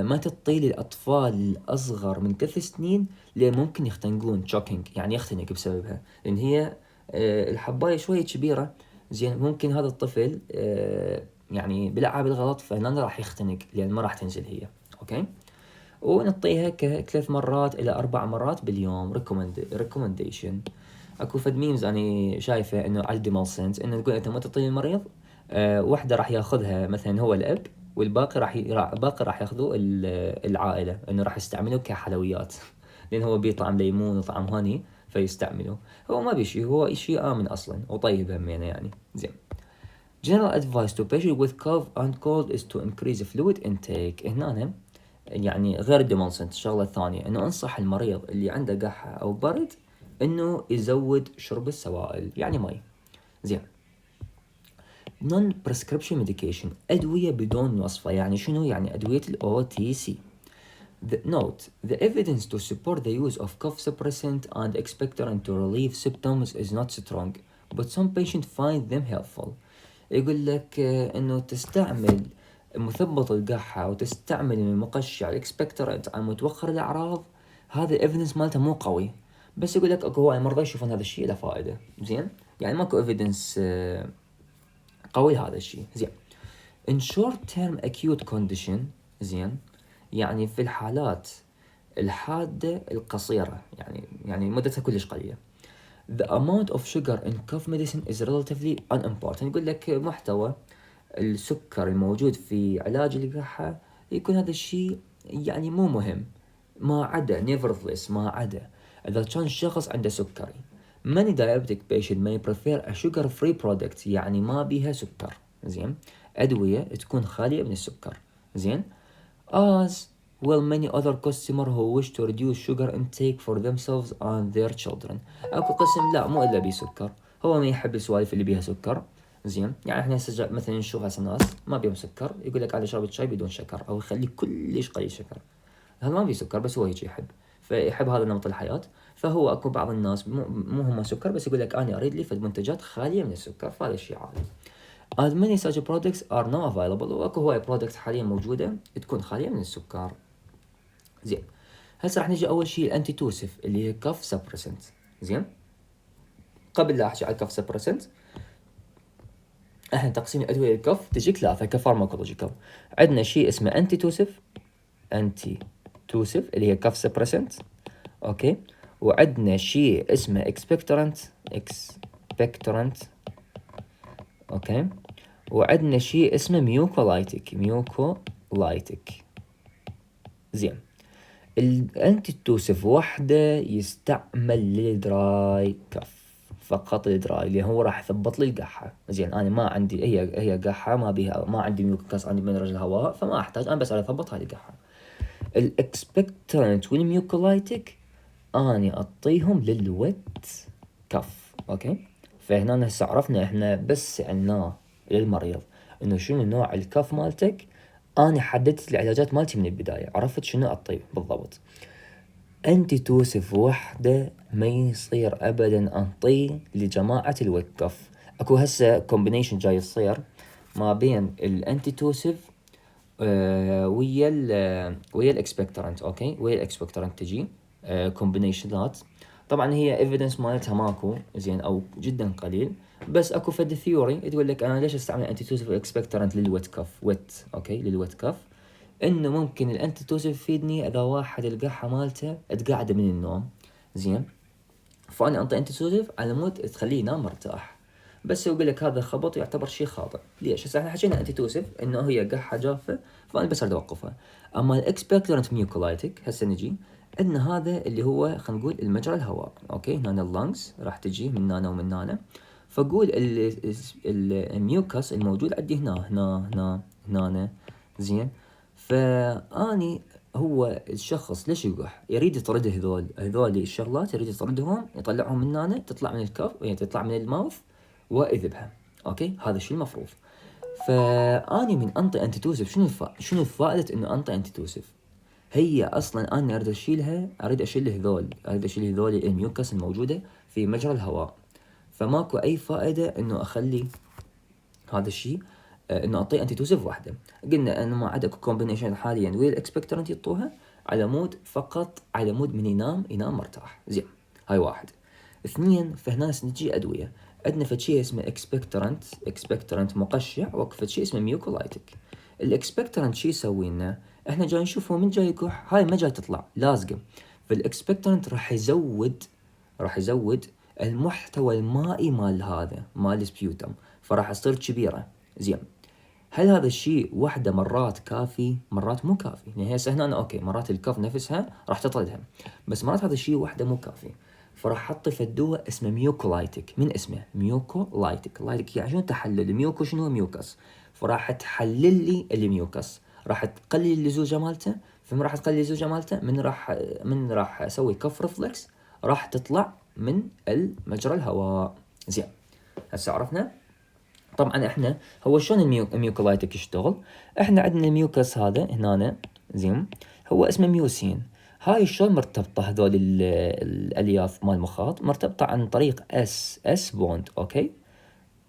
ما تعطي للأطفال الأصغر من 3 سنين لأن ممكن يختنقون choking، يعني يختنق بسببها، لأن هي الحباية شوية كبيرة. زين، ممكن هذا الطفل يعني بلعب بالغلط فهنا راح يختنق لأن ما راح تنزل هي. أوكي، ونعطيها ك3 مرات إلى 4 مرات باليوم. recommendation. اكو فد ميمز اني شايفه انه على الديمولسنت انه تقول انت ما تعطي المريض وحده راح ياخذها مثلا هو الاب، والباقي راح ياخذوه العائله، انه راح يستعملوه كحلويات لان هو بيطعم ليمون وطعم هاني فيستعمله. هو ما بيشي، هو شيء امن اصلا وطيب همينه يعني. زين. General advice to patient with cough and cold is to increase fluid intake. هنا يعني غير الديمولسنت الشغله الثانيه انه انصح المريض اللي عنده قحه او برد انه يزود شرب السوائل، يعني مي. زين. non prescription medication، ادويه بدون وصفه. يعني شنو؟ يعني ادويه الاو تي سي. Note: the evidence to support the use of cough suppressant and expectorant to relieve symptoms is not strong, but some patients find them helpful. يقول لك انه تستعمل مثبط القحة وتستعمل المقشع الاكسبكتورنت على متوخر الاعراض، هذا الايفيدنس مالته مو قوي، بس يقول لك اكو هواي مرضى يشوفون هذا الشيء له فائدة. زين، يعني ماكو ايفيدنس قوي هذا الشيء. زين. in short term acute condition، زين، يعني في الحالات الحادة القصيرة، يعني مدتها كلش قليلة. The amount of sugar in cough medicine is relatively unimportant. يقول لك محتوى السكر الموجود في علاج القحة يكون هذا الشيء يعني مو مهم، ما عدا nevertheless، ما عدا إذا كان شخص عنده سكري. Many diabetic patients may prefer a sugar-free product، يعني ما بيها سكر. زين، أدوية تكون خالية من السكر. زين. as well many other customers who wish to reduce sugar intake for themselves and their children. اكو قسم لا مو الا بسكر، هو ما يحب السوالف اللي بيها سكر. زين، يعني احنا مثلا نشوف هسه ناس ما بيهم سكر يقول لك على شرب الشاي بدون شكر او يخليه كلش قليل شكر، هذا ما بيه سكر بس هو هيك يحب، فيحب هذا نمط الحياة. فهو اكو بعض الناس مو هم سكر بس يقول لك انا اريد لي فد منتجات خالية من السكر، فهذا الشيء عادي. As many such products are now available، واكو هواي برودكت حاليا موجودة تكون خالية من السكر. زين، هسه راح نجي اول شيء الانتي توسف اللي هي كف سبريسنت. زين، قبل لا احكي على الكف سبريسنت احنا تقسيم الادويه للكف تجيك ثلاثه كفارماكولوجيكال. عندنا شيء اسمه انتي توسف اللي هي كف سبريسنت، اوكي. وعندنا شيء اسمه اكسبكتورنت، اوكي. وعندنا شيء اسمه ميوكولايتك. زين. الانتي توسف وحده يستعمل للدراي كف، فقط الدراي اللي هو راح يثبط لي القحه. زين، انا ما عندي هي قحه ما بيها، ما عندي ميوكس، عندي مدرج الهواء، فما احتاج، انا بس اثبط هذه القحه. الاكسبكتورنت والميوكولايتك اني اعطيهم للويت كف، اوكي. فهنا هسه عرفنا احنا بس سألناه للمريض انه شنو نوع الكف مالتك، اني حددت العلاجات مالتي من البدايه، عرفت شنو اعطيه بالضبط. انتي توصف وحده ما يصير ابدا انطيه لجماعه الويت كف. اكو هسه كومبينيشن جاي يصير ما بين الانتي توسف ويا الاكسبكتورنت، اوكي. ويا الاكسبكتورنت تجي كومبينيشنات. طبعا هي ايفيدنس مالتها ماكو زين او جدا قليل، بس اكو فد ثيوري تقول لك انا ليش استعمل انتي توسف واكسبكتورنت للويت كف، اوكي، للويت كف. انه ممكن الانتي توسف يفيدني اذا واحد القحه مالته تقعده من النوم، زين، فانا انطي انتي توسف على مود تخليه ينام مرتاح. بس يقول لك هذا خبط يعتبر شيء خاطئ. ليش؟ هسه احنا حكينا انتي توسف انه هي قحه جافه، فانا بس اريد اوقفها. اما الاكسبكتورنت ميوكولايتك هسه نجي عندنا هذا اللي هو خلينا نقول المجرى الهواء، اوكي. هنا اللانجز راح تجي من هنا ومن هنا. فقول الميوكس الموجود عندي هنا زين. فاني هو الشخص ليش يقح؟ يريد يطرد هذول الشغلات، يريد يطردهم، يطلعهم من هنا، تطلع من الكف، يعني تطلع من الماوث ويذبها، اوكي. هذا الشيء المفروض. فاني من انطي انتي توسف، شنو فائده انه انطي انتي توسف؟ هي اصلا انا اريد اشيلها، اريد اشيل هذول الميوكس الموجوده في مجرى الهواء. فماكو اي فائده انه اخلي هذا الشيء، انه اعطيه انتي توسف واحده. قلنا انه ما عندك كومبينيشن حاليا ويا الاكسبكتورنت يعطوها على مود، فقط على مود من ينام مرتاح. زين، هاي واحد. اثنين، فهنا نجي ادويه. عندنا فد شيء اسمه اكسبكتورنت مقشع، وفد شيء اسمه ميوكولايتك. الاكسبكتورنت شي يسوي لنا؟ احنا جاي نشوف هو من جاي يكح، هاي ما جاي تطلع لازقه. فالاكسبكتورنت راح يزود المحتوى المائي مال السبيوتم، فراح تصير كبيره. زين، هل هذا الشيء وحده مرات كافي؟ مرات مو كافي. يعني هسه هنا اوكي، مرات الكف نفسها راح تطردها، بس مرات هذا الشيء وحده مو كافي. فراح احط فدوه اسمه ميوكولايتك. من اسمه لايتك يعني شنو تحلل ميوكو، شنو هو ميوكس؟ فراح تحلل لي الميوكس، راح تقلل اللزوجه مالته. فمن راح تقلل اللزوجه مالته، من راح اسوي كف ريفلكس، راح تطلع من المجرى الهواء. زين، هسه عرفنا. طبعا احنا هو شلون الميوكولايتك يشتغل؟ احنا عندنا الميوكس هذا هنا، زين، هو اسمه ميوسين. هاي شلون مرتبطة؟ هذول الالياف مال المخاط مرتبطة عن طريق اس بوند، اوكي،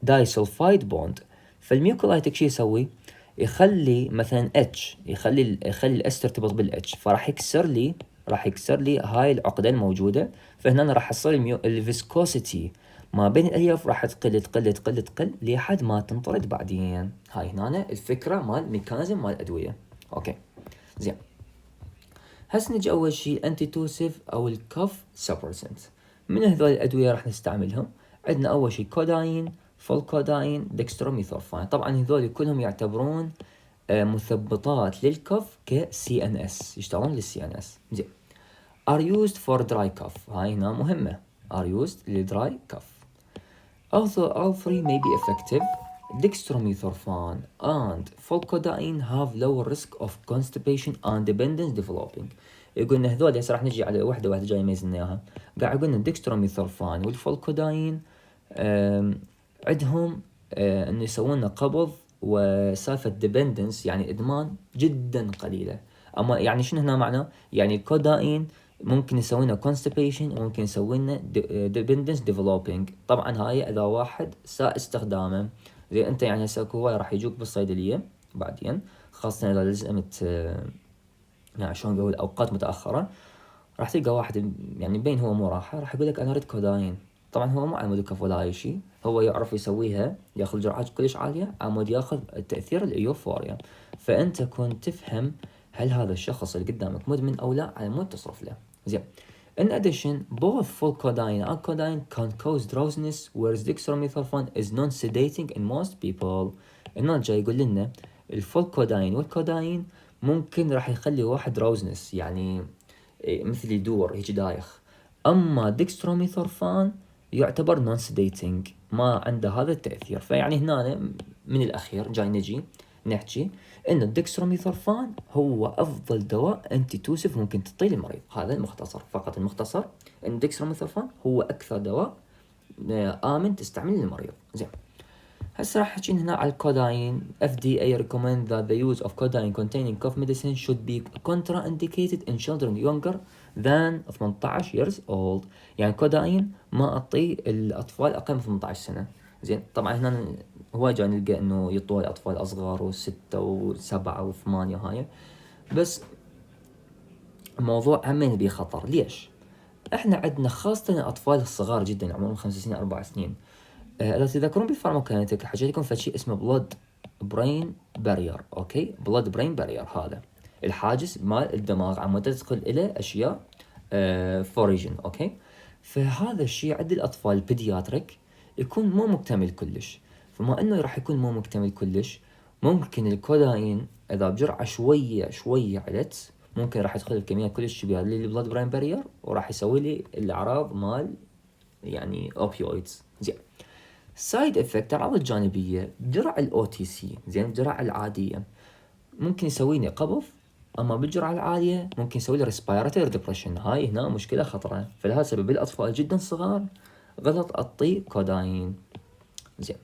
دايسلفايد بوند. فالميوكولايتك شو يسوي؟ يخلي مثلا اتش، يخلي الاس ترتبط بالاتش، فراح يكسر لي هاي العقدة الموجودة. فهنا راح تصير الفيسكوسيتي ما بين الالياف راح تقل لحد ما تنطرد بعدين. هاي هنا الفكرة مال ميكانيزم مال الادوية، اوكي. زين، هسه نجي اول شيء انتي توسيف او الكف سبرسنت. من هذول الادوية راح نستعملهم؟ عندنا اول شيء كوداين، فولكوداين، دextromethorphan. طبعا هذول كلهم يعتبرون مثبطات للكف كسي ان اس، يشتغلون للسي ان اس. زين، are used for dry cough. هاي هنا مهمة، are used للدراي كف. Although all three may be effective, dextromethorphan and fulcodaine have lower risk of constipation and dependence developing. يقولنا هذول هسه راح نجي على واحدة جاي يميزنا اياها. قاعد يقولنا الدكستروميثورفان والفولكوداين عندهم انه يسوون لنا قبض وسالفة ديبندنس، يعني ادمان جدا قليلة. اما يعني شنو هنا معناه؟ يعني الكوداين ممكن يسوي لنا constipation، وممكن يسوي لنا dependence developing. طبعا هاي اذا واحد ساء استخدامه. زي انت يعني هسه هواي راح يجوك بالصيدليه بعدين، خاصه اذا لزمت يعني شلون نقول اوقات متاخره، راح تلقى واحد يعني بين هو مو راحه، راح يقول لك انا اريد كوداين. طبعا هو مو على مود يكفو ولا أي شيء، هو يعرف يسويها، ياخذ جرعات كلش عالية على مود ياخذ تأثير الإيوفوريا. فأنت كنت تفهم هل هذا الشخص اللي قدامك مدمن أو لا على مود تصرف له. زين. In addition, both full codeine and codeine can cause drowsiness, whereas dextromethorphan is non-sedating in most people. هنا جاي يقول لنا الفول كوداين والكوداين ممكن راح يخلي واحد دراوزنس، يعني مثل يدور هيك دايخ. اما ديكستروميثورفان يعتبر نون سيديتنج، ما عنده هذا التأثير. فيعني هنا من الأخير جاي نجي نحكي إن الديكستروميثورفان هو أفضل دواء أنتي توسف ممكن تعطيه للمريض. هذا المختصر، فقط المختصر إن الديكستروميثورفان هو أكثر دواء آمن تستعمله للمريض. زين. هسه راح احكي هنا على الكوداين. FDA recommend that the use of codeine containing cough medicine should be contraindicated in children younger than 18 years old. يعني كوداين ما اعطيه الاطفال اقل من 18 سنة. زين. طبعا هنا هو جاي نلقى انه يعطوها الاطفال اصغر و6 و7 و8 هاي، بس موضوع همين بيه خطر. ليش؟ احنا عندنا خاصة الاطفال الصغار جدا عمرهم 5 سنين 4 سنين، اذا تذكرون بالفارماكينيتك حكيت لكم فشي اسمه بلود برين بارير. اوكي، بلود برين بارير هذا الحاجز مال الدماغ عم تدخل الى اشياء فوريجن. اوكي، فهذا الشيء عند الاطفال البيدياتريك يكون مو مكتمل كلش. فما انه راح يكون مو مكتمل كلش، ممكن الكوداين اذا بجرعه شويه علت ممكن راح يدخل بكميه كلش كبيره للبلود برين بارير، وراح يسوي لي الاعراض مال يعني اوبيويدز. زين. سايد افكت، الاعراض الجانبيه، جرعه الاو تي سي، زين، الجرعه العاديه ممكن يسوي لي قبض، اما بالجرعه العاليه ممكن يسوي لي ريسبيراتوري ديبرشن. هاي هنا مشكله خطره، فلهذا السبب الاطفال جدا صغار غلط اعطي كوداين. زين.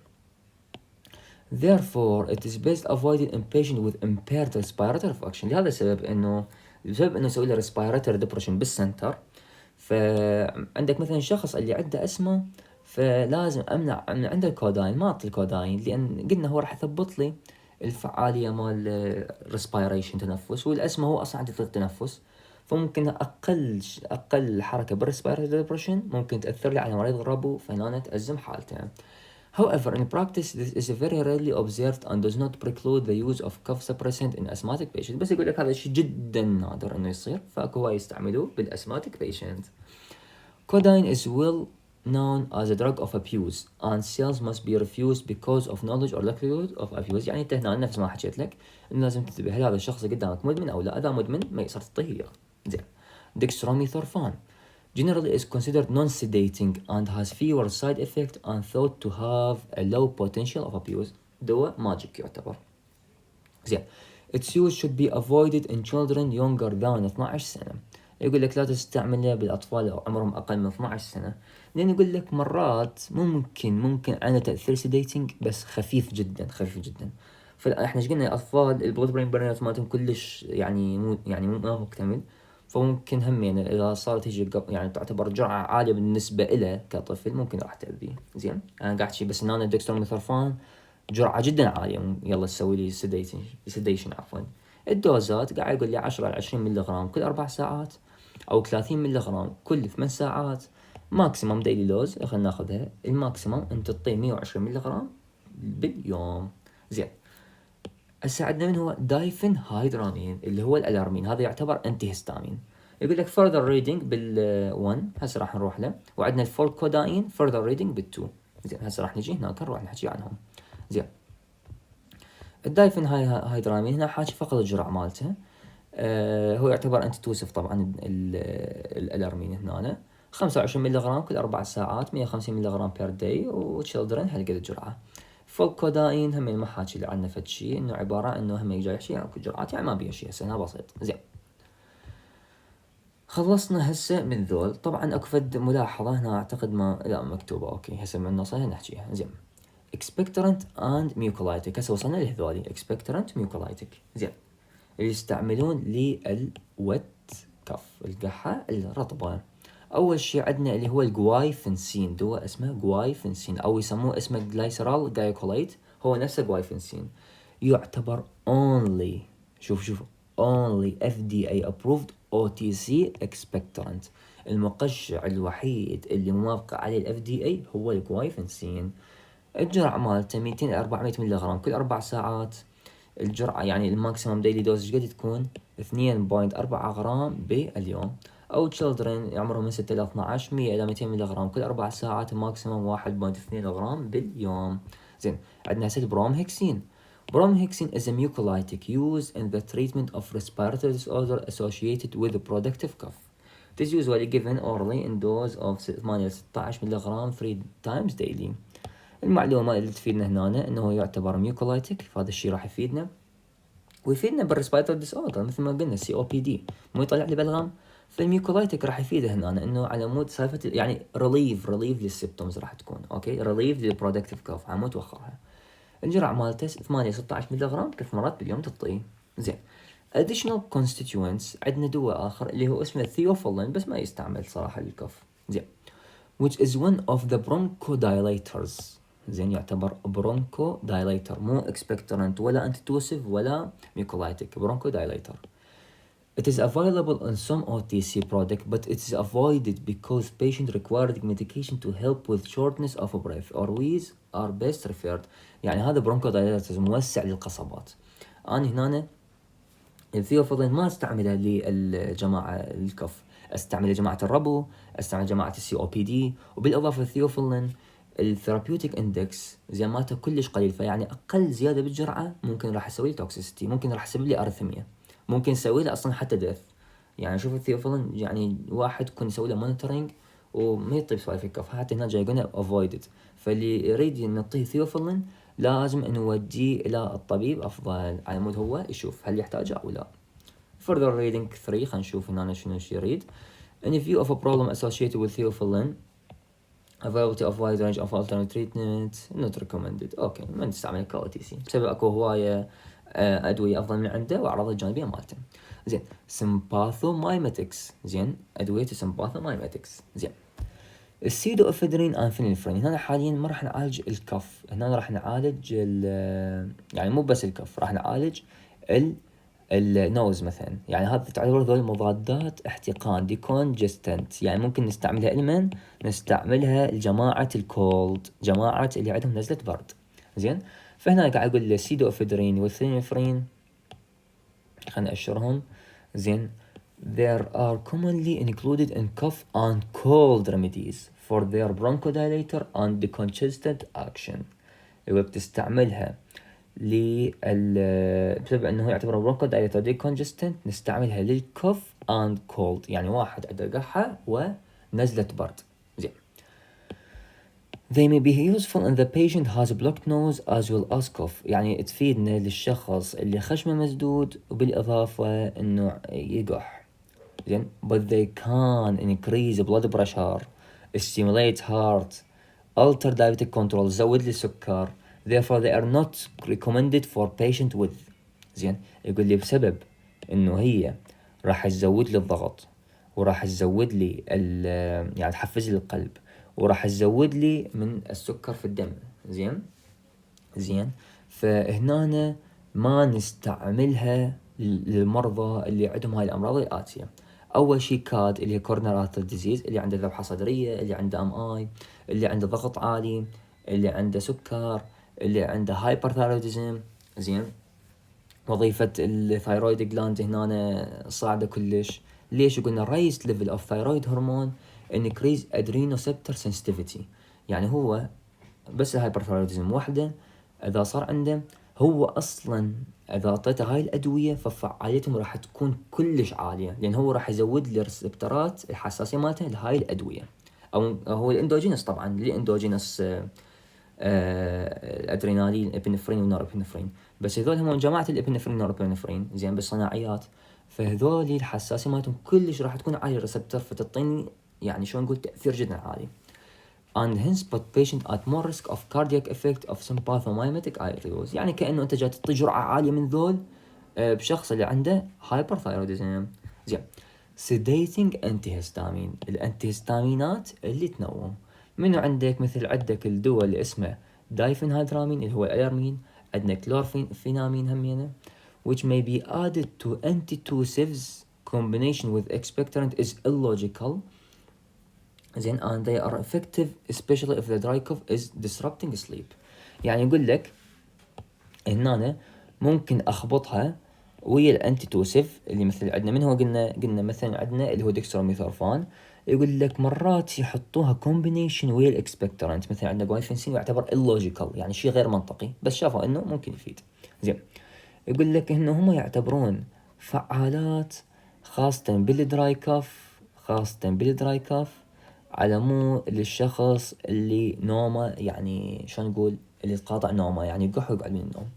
Therefore it is best avoided in patient with impaired respiratory function. لهذا السبب انه بسبب انه يسوي له respiratory depression بالسنتر، فعندك مثلا شخص اللي عنده اسمه، فلازم امنع من عنده الكوداين، ما اعطي الكوداين، لان قلنا هو راح يثبط لي الفعاليه مال respiration تنفس، والاسمه هو اصلا عنده ضيق تنفس، فممكن اقل حركه بالريسبيراتوري ديبرشن ممكن تاثر لي على مريض الربو، فهنا تأزم حالته. However, in practice this is very rarely observed and does not preclude the use of cough suppressant in asthmatic patients. بس يقول لك هذا الشيء جدا نادر انه يصير، فاكو هواي يستعملوه بالاسماتيك patient. Codeine is well known as a drug of abuse and sales must be refused because of knowledge or likelihood of abuse. يعني انت هنا نفس ما حكيت لك انه لازم تنتبه هل هذا الشخص اللي قدامك مدمن او لا. اذا مدمن ما يصير تعطيه اياه. زين. Dextromethorphan generally is considered non-sedating and has fewer side effects and thought to have a low potential of abuse. دواء ماجيك يعتبر. زين. Its use should be avoided in children younger than 12 سنة. يقول لك لا تستعمله بالأطفال عمرهم أقل من 12 سنة، لأن يقول لك مرات ممكن عنده تأثير سيديتنج بس خفيف جدا. فاحنا ايش قلنا الأطفال البلود برين بارير مالتهم كلش يعني مو ما مكتمل، فممكن هم يعني إذا صارت هيجي يعني تعتبر جرعة عالية بالنسبة إله كطفل ممكن راح تأذيه. زين. أنا قاعد شيء بس إن أنا ديكستروميثورفان جرعة جدا عالية، يلا تسوي لي سيديشن عفوا. الدوزات قاعد يقول لي 10 ل 20 ملغ كل 4 ساعات، أو 30 ملغ كل 8 ساعات. ماكسيموم ديلي دوز خلينا ناخذها، الماكسيموم أنت تعطيه 120 ملغ باليوم. زين. هسه عندنا من هو دايفن هايدرامين اللي هو الالارمين، هذا يعتبر انتي هيستامين. يقول لك further reading بال1 هسه راح نروح له، وعندنا الفول كوداين further reading بال2. زين. هسه راح نجي هناك نروح نحكي عنهم. زين. الدايفن هايدرامين هنا حاكي فقط الجرعه مالته. هو يعتبر انتي توسف طبعا الالارمين هنا 25 ملغ كل 4 ساعات، 150 ملغ بير داي، وتشيلدرن هالقد الجرعه. فوق كوداين هم ما حاكي لي عنه فد شيء، انه عباره انه هم جاي يحكي عن جرعات، يعني ما بيها شيء هسه هنا بسيط. زين. خلصنا هسه من ذول. طبعا اكو فد ملاحظه هنا اعتقد ما لا مكتوبه. اوكي هسه من النصها نحكيها. زين. expectorant and mucolytic. هسه وصلنا لهذولي expectorant mucolytic. زين. اللي يستعملون للوت كف القحة الرطبة. أول شيء عندنا اللي هو الجوايفنسين، دواء اسمه جوايفنسين أو يسموه اسمه جلايسرال جايكوليت، هو نفسه جوايفنسين. يعتبر only only FDA approved OTC expectorant. المقشع الوحيد اللي موافقة عليه ال FDA هو الجوايفنسين. الجرعة مالته 200 إلى 400 ملغ كل 4 ساعات. الجرعة يعني الماكسيموم ديلي دوز قد تكون 2.4 غرام باليوم. أو children عمرهم من 6 إلى 12 100 إلى 200 ملغ كل 4 ساعات، ماكسيموم 1.2 غرام باليوم. زين، عندنا هسه برومهكسين. Bromhexine is a mucolytic used in the treatment of respiratory disorder associated with productive cough. It is usually given orally in dose of 8 16 ملغ 3 times daily. المعلومة اللي تفيدنا هنا انه يعتبر ميوكولايتيك، فهذا الشيء راح يفيدنا ويفيدنا بالريسبيراتوري ديس اوردر مثل ما قلنا سي او بي دي مو يطلع لي بلغم. فالميوكولايتيك راح يفيده هنا انه على مود سالفة يعني ريليف للسيمبتومز راح تكون اوكي، ريليف للبرودكتيف كوف على مود توخرها. الجرعة مالته 8 16 ملغ 3 مرات باليوم تعطيه. زين، additional constituents عندنا دواء اخر اللي هو اسمه ثيوفيلين بس ما يستعمل صراحة للكف. زين، which is one of the bronchodilators. زين، يعتبر bronchodilator مو expectorant ولا antitussive ولا mucolytic، bronchodilator. It is available in some OTC product but it is avoided because patient requiring medication to help with shortness of breath or wheeze are best referred. يعني هذا bronchodilator موسع للقصبات. أنا هنا الثيوفيلين ما استعملها للجماعة الكف، استعمل جماعة الربو، استعمل جماعة السي او بي دي. وبالاضافة الثيوفيلين الثيرابيوتيك اندكس زي مالته كلش قليل، فيعني اقل زيادة بالجرعة ممكن راح يسوي لي توكسيستي، ممكن راح يسبب لي ارثميا، ممكن يسوي لي اصلا حتى ديث. يعني شوف الثيوفيلين يعني واحد يكون يسوي له مونيتورنج وما يطيب سوالف الكف، حتى هنا جاي يقولنا افويدد. فاللي يريد نعطيه ثيوفيلين لازم نوديه الى الطبيب افضل على مود هو يشوف هل يحتاجه او لا. Further reading 3 خلينا نشوف هنا شنو يريد. In view of a problem associated with theophylline, availability of wide range of alternate treatment not recommended. اوكي، ما نستعمل كاو تي سي بسبب اكو هواية ادوية افضل من عنده واعراض الجانبية مالته. زين، sympathomimetics. زين، ادوية sympathomimetics. زين، السيدو افيدرين انفينيفرين هنا حاليا ما راح نعالج الكف، هنا راح نعالج يعني مو بس الكف، راح نعالج النوز مثلا. يعني هذا تعتبر ذول مضادات احتقان ديكونجستنت، يعني ممكن نستعملها لمن نستعملها لجماعة الكولد، جماعة اللي عندهم نزلة برد. زين، فهنا قاعد اقول السيدو افيدرين والثينيفرين خلينا نأشرهم. زين، there are commonly included in cough and cold remedies for their bronchodilator and decongestant action. اللي بتستعملها بسبب انه يعتبر bronchodilator decongestant، نستعملها للكوف and cold، يعني واحد عنده قحة ونزلة برد. زين، they may be useful in the patient has blocked nose as well as cough، يعني تفيدنا للشخص اللي خشمه مسدود وبالإضافة إنه يقح. زين، but they can increase blood pressure, stimulate heart, alter diabetic control، زود لي السكر. therefore they are not recommended for patient with. زين، يقول لي بسبب إنه هي راح تزود لي الضغط وراح تزود لي يعني تحفز لي القلب وراح تزود لي من السكر في الدم. زين، فهنا ما نستعملها للمرضى اللي عندهم هاي الأمراض الآتية. أول شيء كاد اللي هي كورنر ارتري ديزيز، اللي عنده ذبحة صدرية، اللي عنده اي، اللي عنده ضغط عالي، اللي عنده سكر، اللي عنده هايبرثايرويدزم. زين، وظيفة الثايرويد جلاند هنا صاعدة كلش. ليش؟ قلنا raised level of thyroid hormone increase adrenoceptor sensitivity، يعني هو بس الهايبرثايرويدزم وحده اذا صار عنده هو اصلا اذا اعطيته هاي الادويه ففعاليتهم راح تكون كلش عاليه، لان هو راح يزود لي ريسبترات الحساسيه مالته لهاي الادويه. او هو الاندوجينس طبعا، الاندوجينس الادرينالين ابنفرين ونورابنفرين، بس هذول هم جماعه الابنفرين ونورابنفرين زين بالصناعيات، فهذول الحساسيه مالتهم كلش راح تكون عاليه الريسبتر، فتعطيني يعني شلون نقول تاثير جدا عالي. and hence put patient at more risk of cardiac effect of sympathomimetic areas، يعني كأنه أنت جاي تعطي جرعة عالية من ذول بشخص اللي عنده hyperthyroidism. زين، sedating antihistamine، الانتيهستامينات اللي تنوم. منو عندك؟ مثل عندك الدواء اللي اسمه دايفينهيدرامين اللي هو الأليرمين، عندنا كلورفينامين همينه which may be added to antitussives combination with expectorant is illogical زين and they are effective especially if the dry cough is disrupting sleep. يعني يقول لك هنا ممكن اخبطها ويا الانتيتوسيف اللي مثل عندنا من هو قلنا مثلا عندنا اللي هو ديكستروميثورفان. يقول لك مرات يحطوها كومبينيشن ويا الاكسبكتورنت، مثلا عندنا جوايفنسين يعتبر illogical يعني شيء غير منطقي، بس شافوا انه ممكن يفيد. زين يقول لك انه هم يعتبرون فعالات خاصة بالدراي كاف، على مو للشخص اللي نومه يعني شلون نقول اللي قاطع نومه يعني يقح ويقعد من النوم.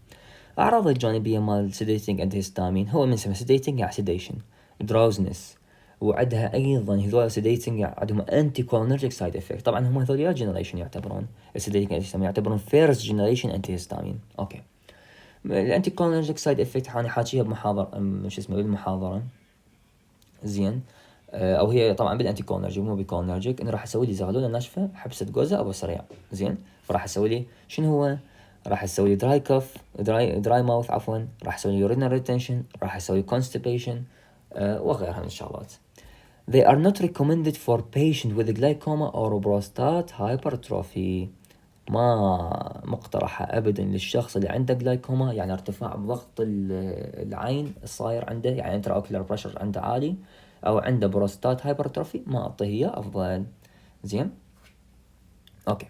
أعراض الجانبية مال سيديتنج أنتيهستامين هو من اسمه سيديتنج يعني سيديشن، دراوزنس، وعندها أيضا هذول سيديتنج عندهم أنتي كولينرجيك سايد إفكت. طبعا هم هذول يا جنريشن يعتبرون السيديتنج أنتيهستامين يعتبرون فيرست جنريشن أنتيهستامين. أوكي الأنتي كولينرجيك سايد إفكت أنا حاكيها بمحاضرة شو اسمه بالمحاضرة. زين او هي طبعا بالانتي كولينرجيك مو بالكولينرجيك، انه راح اسوي لي زغلوله ناشفه حبسه جوزه ابو سريع. زين فراح اسوي لي شنو هو، راح اسوي لي دراي كف دراي ماوث عفوا، راح اسوي لي يورينال ريتنشن، راح اسوي لي كونستيبيشن وغيرها من الشغلات. They are not recommended for patient with glaucoma or prostate hypertrophy. ما مقترحة أبدا للشخص اللي عنده جلايكوما يعني ارتفاع بضغط العين الصاير عنده يعني انتراوكيولار بريشر عنده عالي أو عنده بروستات هايبرتروفي، ما أعطيه إياه أفضل. زين أوكي.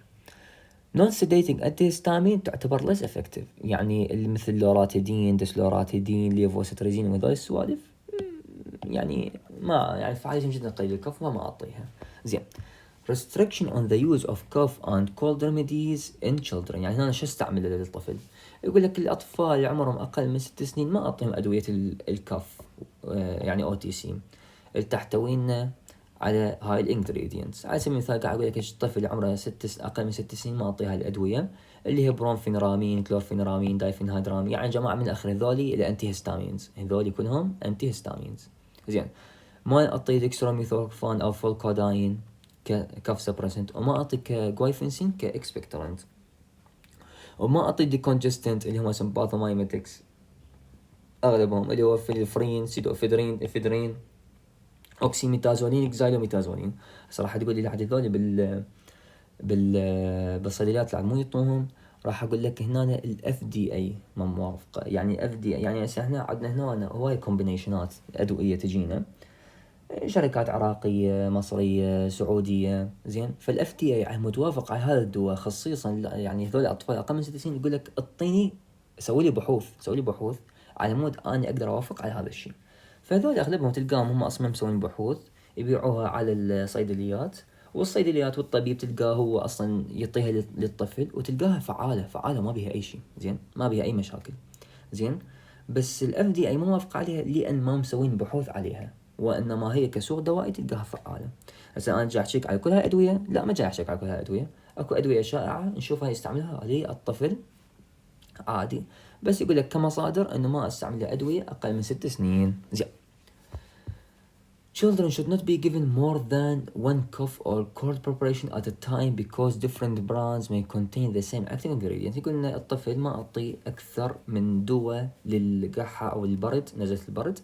نون سيديتنج أنتيهستامين تعتبر less effective يعني اللي مثل لوراتيدين ديسلوراتيدين ليفوستريزين وهذول السوالف يعني ما يعني فعاليتهم جدا قليلة الكف ما أعطيها. زين restriction on the use of cough and cold remedies in children. يعني هنا شو استعمل للطفل؟ يقول لك الأطفال اللي عمرهم أقل من 6 سنين ما أعطيهم أدوية الكف يعني OTC اللي تحتوينا على هاي الانجريدينتس. على سبيل المثال قاعد أقول لك الطفل اللي عمره أقل من 6 سنين ما أعطيه هاي الأدوية اللي هي برونفينرامين كلورفينرامين دايفينهايدرامين يعني جماعة من الآخر هذولي الأنتي هيستامينز، هذولي كلهم أنتي هيستامينز. زين ما أعطي ديكستروميثورفان أو فولكوداين ككف سبرسنت، وما أعطي كجوايفنسين كإكسبكتورنت، وما أعطي ديكونجستنت اللي هم سمباثومايمتكس أغلبهم اللي هو فيلفرين سيدوفيدرين إفيدرين أوكسيميتازولين إكزايلوميتازولين. صراحة تقول لي لحد هذول بالصيدليات اللي مو يعطوهم، راح أقول لك هنا الاف دي اي ما موافقة. يعني اف دي يعني احنا عندنا هنا هواي كومبينيشنات أدوية تجينا شركات عراقية مصرية سعودية. زين فالاف تي اي متوافق على هذا الدواء خصيصا يعني هذول الاطفال اقل من 6 سنين يقول لك اعطيني سوي لي بحوث على مود اني اقدر اوافق على هذا الشيء. فهذول اغلبهم تلقاهم هم اصلا مسوين بحوث يبيعوها على الصيدليات، والصيدليات والطبيب تلقاه هو اصلا يعطيها للطفل وتلقاها فعالة ما بها اي شيء. زين ما بها اي مشاكل. زين بس الاف دي اي ما موافق عليها لان ما مسوين بحوث عليها، وانما هي كسوق دوائي تلقاها فعاله. هسه انا جاي احكيك على كل هاي ادويه؟ لا ما جاي احكيك على كل هاي ادويه، اكو ادويه شائعه نشوفها يستعملها للطفل عادي، بس يقول لك كمصادر انه ما استعمل ادويه اقل من 6 سنين. زين Children should not be given more than one cough or cold preparation at a time because different brands may contain the same active ingredient. يقول ان الطفل ما اعطيه اكثر من دواء للقحه او البرد نزله البرد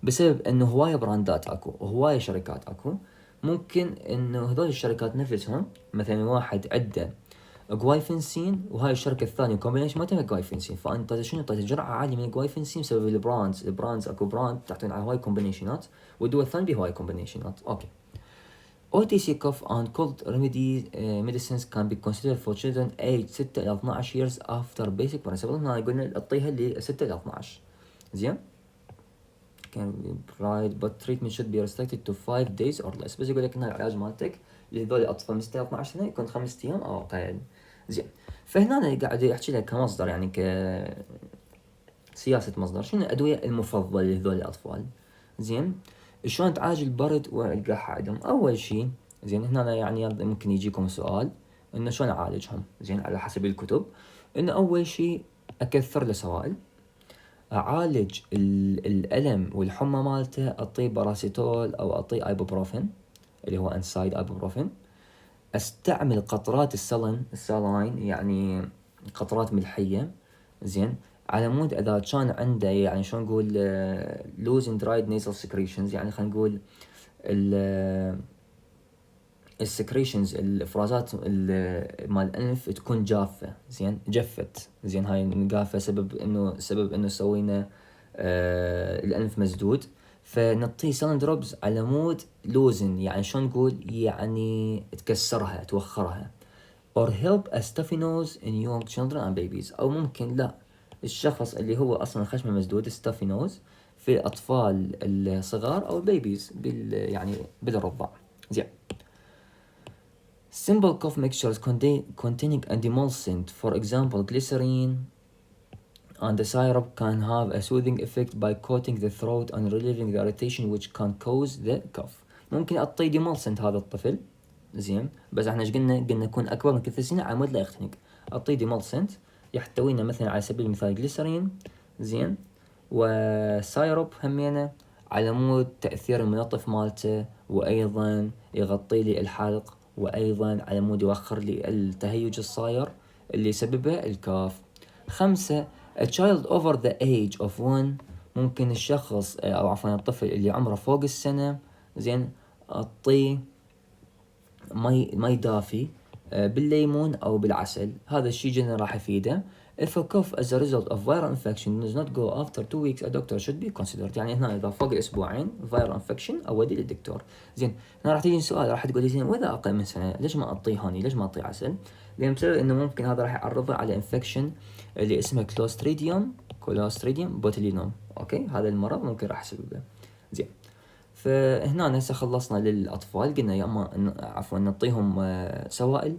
بسبب انه هوايه براندات اكو وهوايه شركات اكو. ممكن انه هذول الشركات نفسهم مثلا واحد عنده جوايفنسين وهاي الشركه الثانيه كومبينيشن ما تبع جوايفنسين، فانت شنو اعطيت جرعه عاليه من الجوايفنسين بسبب البراندز اكو براند تعطون على هواي كومبينيشنات والدواء الثاني بهواي كومبينيشنات. اوكي OTC cough and cold remedy medicines can be considered for children aged 6 إلى 12 years after basic paracetamol. هنا قلنا اعطيها ل 6 إلى 12. زين can be provided but treatment should be restricted to 5 days or less. بس يقول لك ان العلاج مالتك لهذول الاطفال من 6 إلى 12 سنه يكون 5 ايام او اقل. زين فهنا أنا قاعد احكي لك كمصدر يعني كسياسه مصدر شنو الادويه المفضله لهذول الاطفال. زين شلون تعالج البرد والقحة عندهم؟ أول شيء زين هنا يعني ممكن يجيكم سؤال إنه شلون أعالجهم. زين على حسب الكتب إنه أول شيء أكثر له سوائل، أعالج الألم والحمى مالته أعطيه باراسيتول أو أعطيه أيبوبروفين اللي هو أنسايد أيبوبروفين. أستعمل قطرات السالاين يعني قطرات ملحية. زين على مود اذا كان عنده يعني شلون نقول لوز اند درايد نيزل سكريشنز يعني خلينا نقول السكريشنز الافرازات مال الانف تكون جافه، زين جفت، زين هاي الجافه سبب انه سوينا الانف مسدود، فنعطيه سالن دروبز على مود لوزن، يعني شلون نقول، يعني تكسرها توخرها. or help a stuffy nose in young children and babies، او ممكن لا، الشخص اللي هو اصلا خشمه مسدود stuffy nose في الاطفال الصغار او البيبيز يعني بالرضع. زين. Simple cough mixtures containing an emulsant, for example glycerine and the syrup, can have a soothing effect by coating the throat and relieving the irritation which can cause the cough. ممكن اعطي emulsant هذا الطفل، زين، بس احنا ايش قلنا يكون اكبر من 3 سنين على مود لا يختنق. اعطي emulsant يحتوينا مثلا على سبيل المثال جليسرين، زين، وسايروب همينه على مود تأثير المنظف مالته، وايضا يغطي لي الحلق، وايضا على مود يوخر لي التهيج الصاير اللي يسببه الكاف. 5. A child over the age of 1، ممكن الشخص او عفوا الطفل اللي عمره فوق السنة، زين، اعطيه مي دافي بالليمون او بالعسل، هذا الشيء جدا راح يفيده. If a cough as a result of viral infection does not go after 2 weeks, a doctor should be considered. يعني هنا اذا فوق الاسبوعين viral infection اودي للدكتور. زين، هنا راح تيجي سؤال، راح تقول لي زين واذا اقل من سنه ليش ما اعطيه هوني، ليش ما اعطيه عسل؟ لان بسبب انه ممكن هذا راح يعرضه على انفكشن اللي اسمه كلوستريديوم بوتولينوم. اوكي، هذا المرض ممكن راح يسببه. زين، فهنا هسه خلصنا للاطفال، قلنا يا اما عفوا نعطيهم سوائل،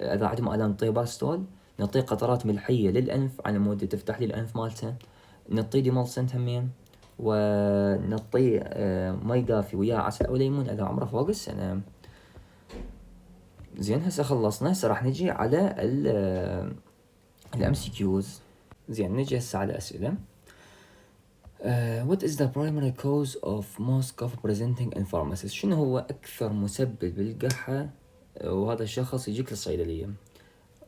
اذا عندهم الام نعطيه باستول، نعطيه قطرات ملحيه للانف على مود تفتح لي الانف مالته، نعطيه ديمولسنت همين، ونعطيه مي دافي وياه عسل او ليمون اذا عمره فوق السنه. زين، هسه خلصنا، هسه راح نجي على الام سي كيوز. زين، نجي هسه على اسئله. What is the primary cause of most cough presenting in pharmacies؟ شنو هو أكثر مسبب للقحة وهذا الشخص يجيك للصيدلية؟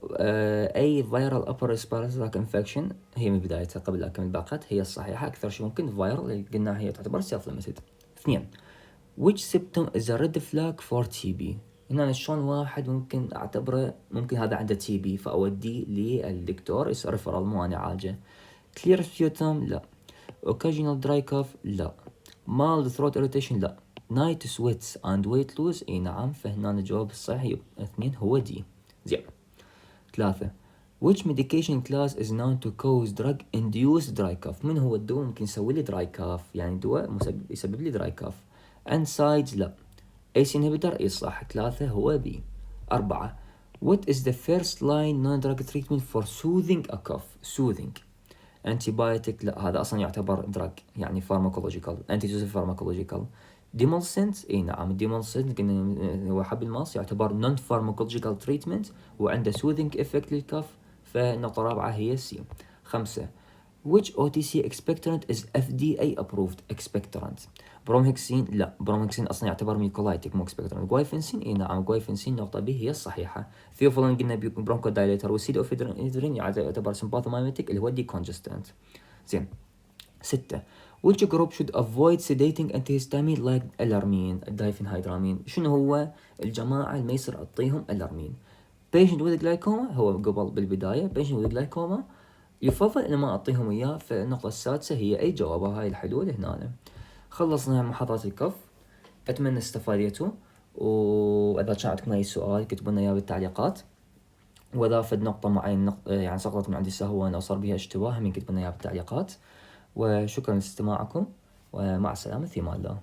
أي viral upper respiratory tract infection، هي من بدايتها قبل لا أكمل باقات، هي الصحيحة، أكثر شيء ممكن viral اللي قلنا هي تعتبر self limited. 2. Which symptom is a red flag for TB؟ هنا شلون واحد ممكن أعتبره ممكن هذا عنده TB فأوديه للدكتور يصرف مو أنا عالجه. clear sputum لا. occasional dry cough لا. mild throat irritation لا. night sweats and weight loss اي نعم، فهنا الجواب الصحيح 2 هو دي. زين. 3. which medication class is known to cause drug induced dry cough؟ من هو الدواء ممكن يسوي لي dry cough، يعني دواء يسبب لي dry cough. NSAIDs لا. ACE inhibitor اي صح، 3 هو B. 4. what is the first line non-drug treatment for soothing a cough؟ soothing. antibiotic لا، هذا اصلا يعتبر دراج يعني فارماكولوجيكال، انتي جوزيف فارماكولوجيكال. ديمولسنت اي نعم، الديمولسنت هو حب الماس يعتبر نون فارماكولوجيكال تريتمنت وعنده سوذنج افكت للكف، فالنقطة الرابعة هي سي. 5. which OTC expectorant is FDA approved expectorant؟ برومهكسين لا، برومهكسين اصلا يعتبر ميكولايتيك مو اكسبكتورانت. جوايفنسين اي نعم، جوايفنسين نقطة ب هي الصحيحة. ثيوفيلين قلنا برونكو دايليتر، والسيدوفيدرين يعتبر سمباثومايمتيك اللي هو ديكونجستنت. زين. 6. which group should avoid sedating antihistamine like الارمين الدايفينهايدرامين؟ شنو هو الجماعة اللي ما يصير اعطيهم الارمين؟ patient with glaucoma هو قبل بالبداية، patient with glaucoma يفضل ان ما اعطيهم اياه. فالنقطة السادسة هي اي جوابها هاي الحلول هنا. خلصنا محاضرة الكف، اتمنى استفادتوا، واذا كان عندكم اي سؤال كتبوا لنا اياه بالتعليقات، واذا فد نقطة معينة يعني سقطت من عندي سهوا او صار بها اشتباه هم كتبوا لنا اياه بالتعليقات. وشكرا لاستماعكم، ومع السلامة في امان الله.